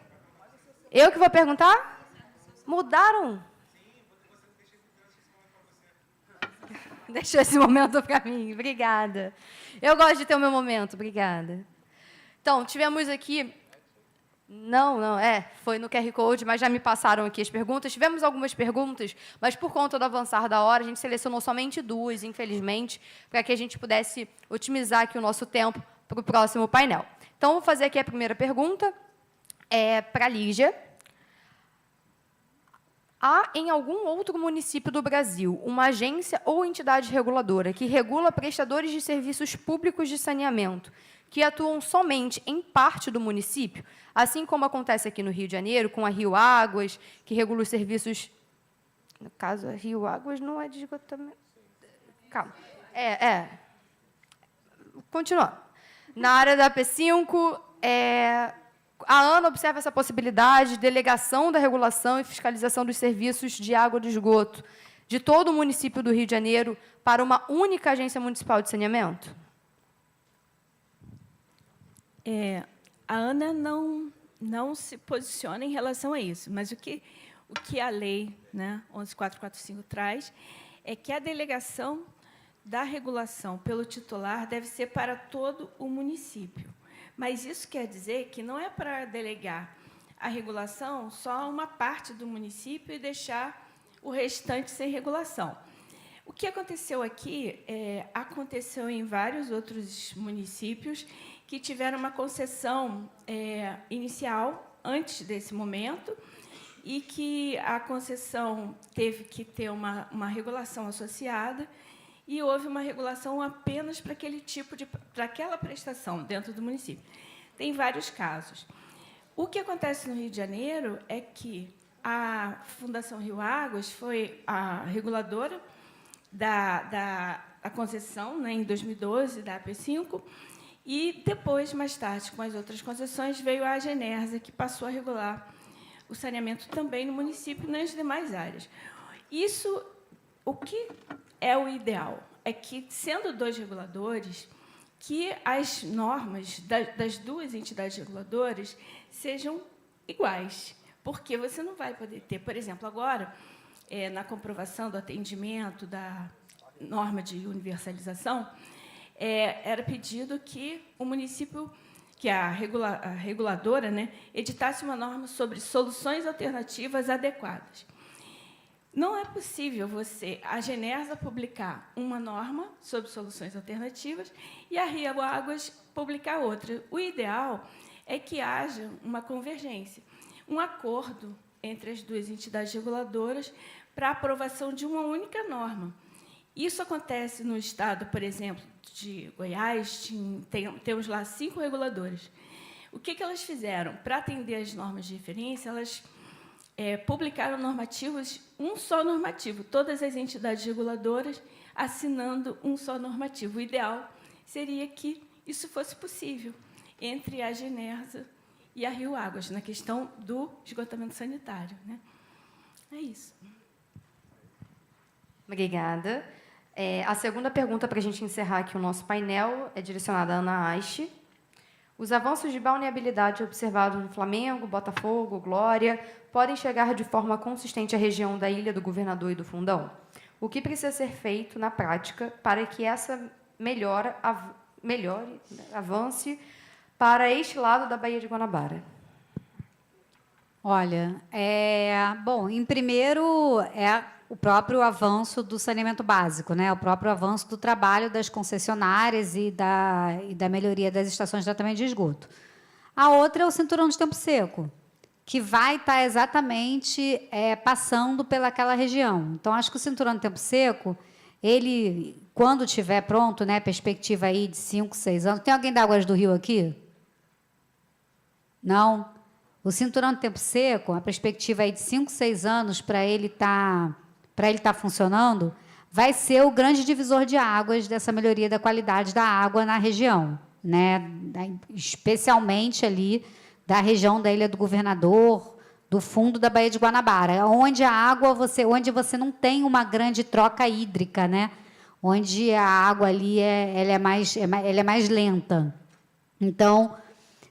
Eu que vou perguntar? Mudaram? Deixou esse momento para mim. Obrigada. Eu gosto de ter o meu momento. Obrigada. Então, tivemos aqui... foi no QR Code, mas já me passaram aqui as perguntas. Tivemos algumas perguntas, mas por conta do avançar da hora, a gente selecionou somente 2, infelizmente, para que a gente pudesse otimizar aqui o nosso tempo para o próximo painel. Então, vou fazer aqui a primeira pergunta para a Lígia. Há, em algum outro município do Brasil, uma agência ou entidade reguladora que regula prestadores de serviços públicos de saneamento que atuam somente em parte do município, assim como acontece aqui no Rio de Janeiro, com a Rio Águas, que regula os serviços... No caso, a Rio Águas não é de esgotamento... Calma. Continuando. Na área da P5, a ANA observa essa possibilidade de delegação da regulação e fiscalização dos serviços de água do esgoto de todo o município do Rio de Janeiro para uma única agência municipal de saneamento? A ANA não se posiciona em relação a isso, mas o que a lei, né, 11.445 traz é que a delegação da regulação pelo titular deve ser para todo o município. Mas isso quer dizer que não é para delegar a regulação só a uma parte do município e deixar o restante sem regulação. O que aconteceu aqui aconteceu em vários outros municípios que tiveram uma concessão inicial antes desse momento e que a concessão teve que ter uma regulação associada e houve uma regulação apenas para para aquela prestação dentro do município. Tem vários casos. O que acontece no Rio de Janeiro é que a Fundação Rio Águas foi a reguladora da concessão, né, em 2012, da AP5, e depois, mais tarde, com as outras concessões, veio a Agenersa, que passou a regular o saneamento também no município e nas demais áreas. Isso, o que é o ideal? É que, sendo 2 reguladores, que as normas das 2 entidades reguladoras sejam iguais, porque você não vai poder ter, por exemplo, agora, na comprovação do atendimento da norma de universalização, era pedido que o município, que a reguladora, né, editasse uma norma sobre soluções alternativas adequadas. Não é possível a Agenersa publicar uma norma sobre soluções alternativas e a Rio Águas publicar outra. O ideal é que haja uma convergência, um acordo entre as 2 entidades reguladoras para a aprovação de uma única norma. Isso acontece no estado, por exemplo, de Goiás, temos lá 5 reguladores. O que elas fizeram? Para atender às normas de referência, elas publicaram normativos, um só normativo, todas as entidades reguladoras assinando um só normativo. O ideal seria que isso fosse possível entre a Agenersa e a Rio Águas, na questão do esgotamento sanitário, né? É isso. Obrigada. A segunda pergunta, para a gente encerrar aqui o nosso painel, é direcionada à Ana Aiche. Os avanços de balneabilidade observados no Flamengo, Botafogo, Glória, podem chegar de forma consistente à região da Ilha do Governador e do Fundão? O que precisa ser feito na prática para que essa melhore, avance para este lado da Baía de Guanabara? Olha, bom, em primeiro, o próprio avanço do saneamento básico, né? O próprio avanço do trabalho das concessionárias e da melhoria das estações de tratamento de esgoto. A outra é o cinturão de tempo seco, que vai estar exatamente passando pelaquela região. Então, acho que o cinturão de tempo seco, ele, quando estiver pronto, né, perspectiva aí de 5, 6 anos... Tem alguém da Águas do Rio aqui? Não? O cinturão de tempo seco, a perspectiva aí de 5, 6 anos para ele estar funcionando, vai ser o grande divisor de águas dessa melhoria da qualidade da água na região, né? Especialmente ali da região da Ilha do Governador, do fundo da Baía de Guanabara, onde onde você não tem uma grande troca hídrica, né? Onde a água ali ela é mais lenta. Então,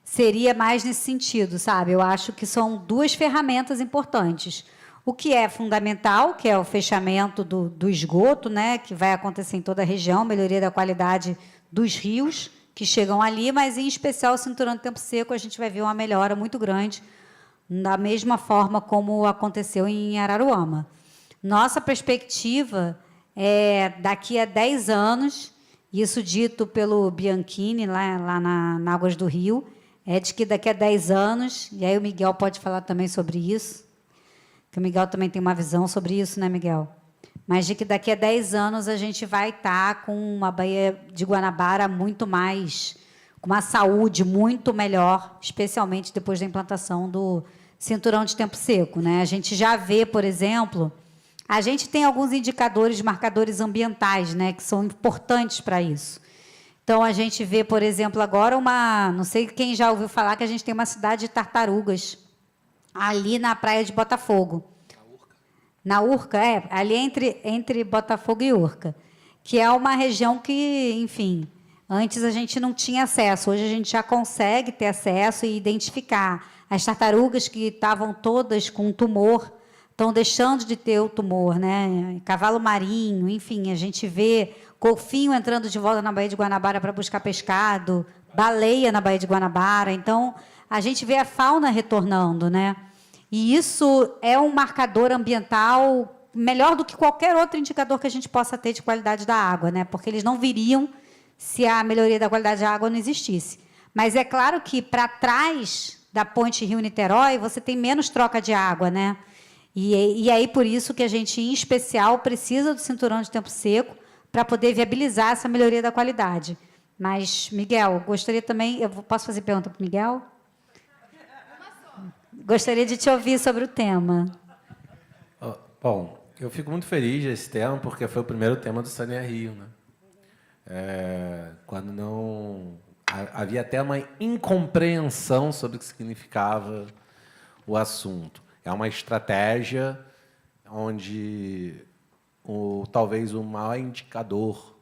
seria mais nesse sentido, sabe? Eu acho que são duas ferramentas importantes. O que é fundamental, que é o fechamento do esgoto, né, que vai acontecer em toda a região, melhoria da qualidade dos rios que chegam ali, mas, em especial, o cinturão de tempo seco, a gente vai ver uma melhora muito grande, da mesma forma como aconteceu em Araruama. Nossa perspectiva é, daqui a 10 anos, isso dito pelo Bianchini, lá na Águas do Rio, é de que daqui a 10 anos, e aí o Miguel pode falar também sobre isso, que o Miguel também tem uma visão sobre isso, né, Miguel? Mas de que daqui a 10 anos a gente vai estar com uma Baía de Guanabara muito mais, com uma saúde muito melhor, especialmente depois da implantação do cinturão de tempo seco, né? A gente já vê, por exemplo, a gente tem alguns indicadores, marcadores ambientais, né, que são importantes para isso. Então, a gente vê, por exemplo, agora não sei quem já ouviu falar que a gente tem uma cidade de tartarugas ali na praia de Botafogo. Na Urca, ali entre Botafogo e Urca, que é uma região que, enfim, antes a gente não tinha acesso, hoje a gente já consegue ter acesso e identificar. As tartarugas que estavam todas com tumor estão deixando de ter o tumor, né? Cavalo marinho, enfim, a gente vê golfinho entrando de volta na Baía de Guanabara para buscar pescado, baleia na Baía de Guanabara. Então, a gente vê a fauna retornando, né? E isso é um marcador ambiental melhor do que qualquer outro indicador que a gente possa ter de qualidade da água, né? Porque eles não viriam se a melhoria da qualidade da água não existisse. Mas é claro que, para trás da ponte Rio-Niterói, você tem menos troca de água, né? E aí, por isso que a gente, em especial, precisa do cinturão de tempo seco para poder viabilizar essa melhoria da qualidade. Mas, Miguel, gostaria também... Posso fazer pergunta para o Miguel? Gostaria de te ouvir sobre o tema. Bom, eu fico muito feliz desse tema, porque foi o primeiro tema do Saneia Rio, né? Quando não... Havia até uma incompreensão sobre o que significava o assunto. É uma estratégia onde talvez o maior indicador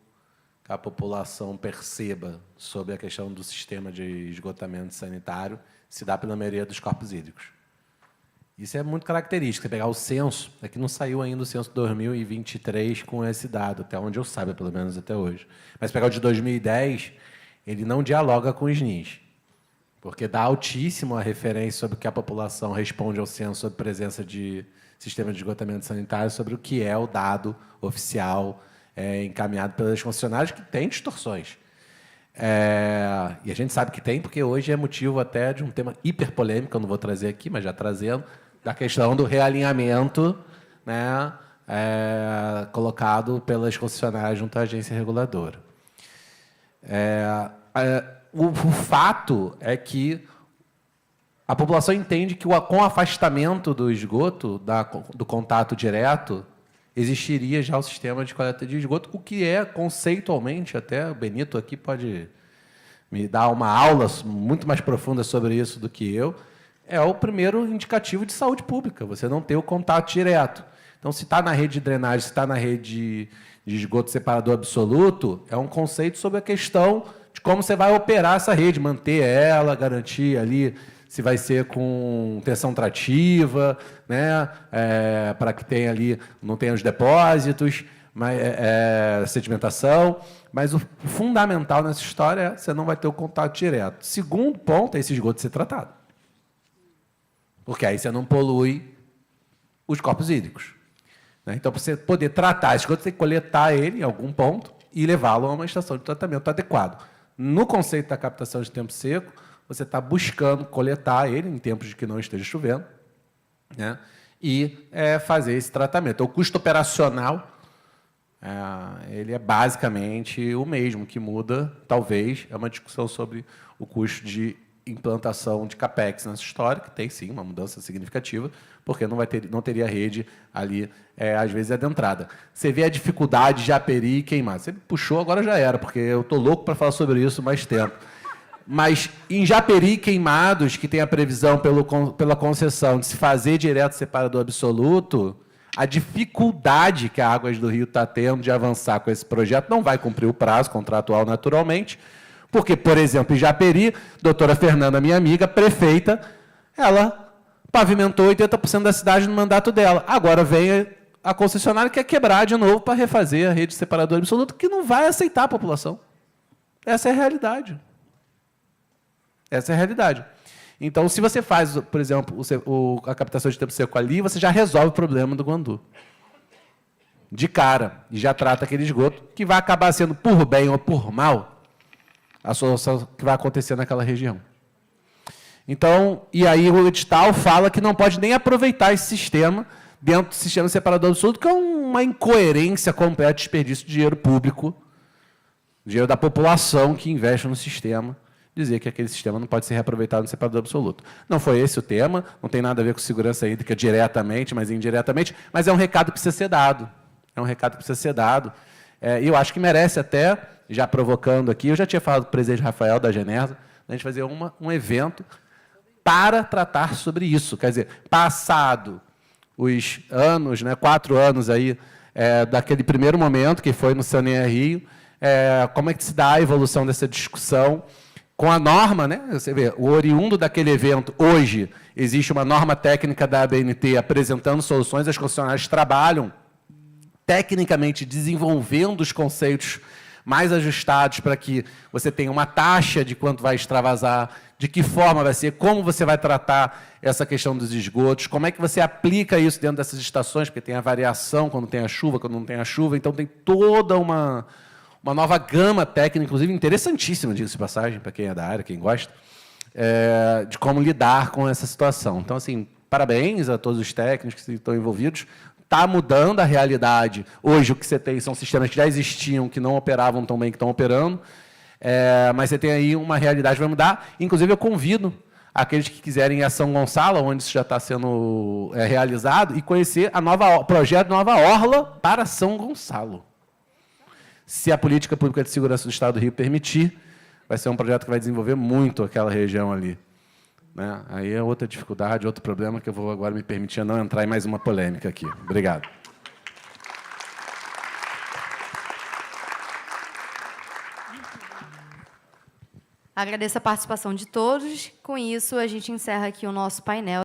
que a população perceba sobre a questão do sistema de esgotamento sanitário se dá pela maioria dos corpos hídricos. Isso é muito característico. Você pegar o censo, é que não saiu ainda o censo de 2023 com esse dado, até onde eu saiba, pelo menos até hoje. Mas pegar o de 2010, ele não dialoga com os SNIs, porque dá altíssimo a referência sobre o que a população responde ao censo sobre presença de sistema de esgotamento sanitário, sobre o que é o dado oficial encaminhado pelas concessionárias, que tem distorções. E a gente sabe que tem, porque hoje é motivo até de um tema hiperpolêmico, eu não vou trazer aqui, mas já trazendo, da questão do realinhamento, né, colocado pelas concessionárias junto à agência reguladora. O fato é que a população entende que, com o afastamento do esgoto, do contato direto, existiria já o sistema de coleta de esgoto, o que é, conceitualmente, até o Benito aqui pode me dar uma aula muito mais profunda sobre isso do que eu, é o primeiro indicativo de saúde pública, você não ter o contato direto. Então, se está na rede de drenagem, se está na rede de esgoto separador absoluto, é um conceito sobre a questão de como você vai operar essa rede, manter ela, garantir ali se vai ser com tensão trativa, né, para que tenha ali, não tenha os depósitos, sedimentação. Mas o fundamental nessa história é que você não vai ter o contato direto. Segundo ponto é esse esgoto ser tratado. Porque aí você não polui os corpos hídricos. Né? Então, para você poder tratar esse esgoto, você tem que coletar ele em algum ponto e levá-lo a uma estação de tratamento adequado. No conceito da captação de tempo seco, você está buscando coletar ele em tempos de que não esteja chovendo, né? E fazer esse tratamento. Então, o custo operacional ele é basicamente o mesmo, que muda, talvez, é uma discussão sobre o custo de implantação de CAPEX nessa história, que tem, sim, uma mudança significativa, porque não teria rede ali, às vezes, adentrada. Você vê a dificuldade de Japeri e Queimados. Você puxou, agora já era, porque eu estou louco para falar sobre isso mais tempo. Mas, em Japeri e Queimados, que tem a previsão pela concessão de se fazer direto separador absoluto, a dificuldade que a Águas do Rio está tendo de avançar com esse projeto não vai cumprir o prazo contratual naturalmente, porque, por exemplo, em Japeri, doutora Fernanda, minha amiga, prefeita, ela pavimentou 80% da cidade no mandato dela. Agora vem a concessionária que quer quebrar de novo para refazer a rede de separador absoluto, que não vai aceitar a população. Essa é a realidade. Essa é a realidade. Então, se você faz, por exemplo, a captação de tempo seco ali, você já resolve o problema do Guandu. De cara. E já trata aquele esgoto, que vai acabar sendo, por bem ou por mal, a solução que vai acontecer naquela região. Então, e aí o edital fala que não pode nem aproveitar esse sistema dentro do sistema separador absoluto, que é uma incoerência completa, desperdício de dinheiro público, dinheiro da população que investe no sistema, dizer que aquele sistema não pode ser reaproveitado no separador absoluto. Não foi esse o tema, não tem nada a ver com segurança hídrica diretamente, mas indiretamente, mas é um recado que precisa ser dado. É um recado que precisa ser dado. E eu acho que merece até, já provocando aqui, eu já tinha falado com o presidente Rafael da Genersa, a gente fazer um evento para tratar sobre isso. Quer dizer, passado os anos, 4 anos aí, daquele primeiro momento, que foi no Saneamento Rio, como é que se dá a evolução dessa discussão com a norma, né? Você vê, o oriundo daquele evento, hoje, existe uma norma técnica da ABNT apresentando soluções, as concessionárias trabalham tecnicamente desenvolvendo os conceitos mais ajustados para que você tenha uma taxa de quanto vai extravasar, de que forma vai ser, como você vai tratar essa questão dos esgotos, como é que você aplica isso dentro dessas estações, porque tem a variação quando tem a chuva, quando não tem a chuva, então tem toda uma nova gama técnica, inclusive interessantíssima, diga-se de passagem, para quem é da área, quem gosta, de como lidar com essa situação. Então, assim, parabéns a todos os técnicos que estão envolvidos. Está mudando a realidade. Hoje, o que você tem são sistemas que já existiam, que não operavam tão bem, que estão operando, mas você tem aí uma realidade que vai mudar. Inclusive, eu convido aqueles que quiserem ir a São Gonçalo, onde isso já está sendo realizado, e conhecer o projeto Nova Orla para São Gonçalo. Se a política pública de segurança do Estado do Rio permitir, vai ser um projeto que vai desenvolver muito aquela região ali. Né? Aí é outra dificuldade, outro problema que eu vou agora me permitir não entrar em mais uma polêmica aqui. Obrigado. Agradeço a participação de todos. Com isso, a gente encerra aqui o nosso painel.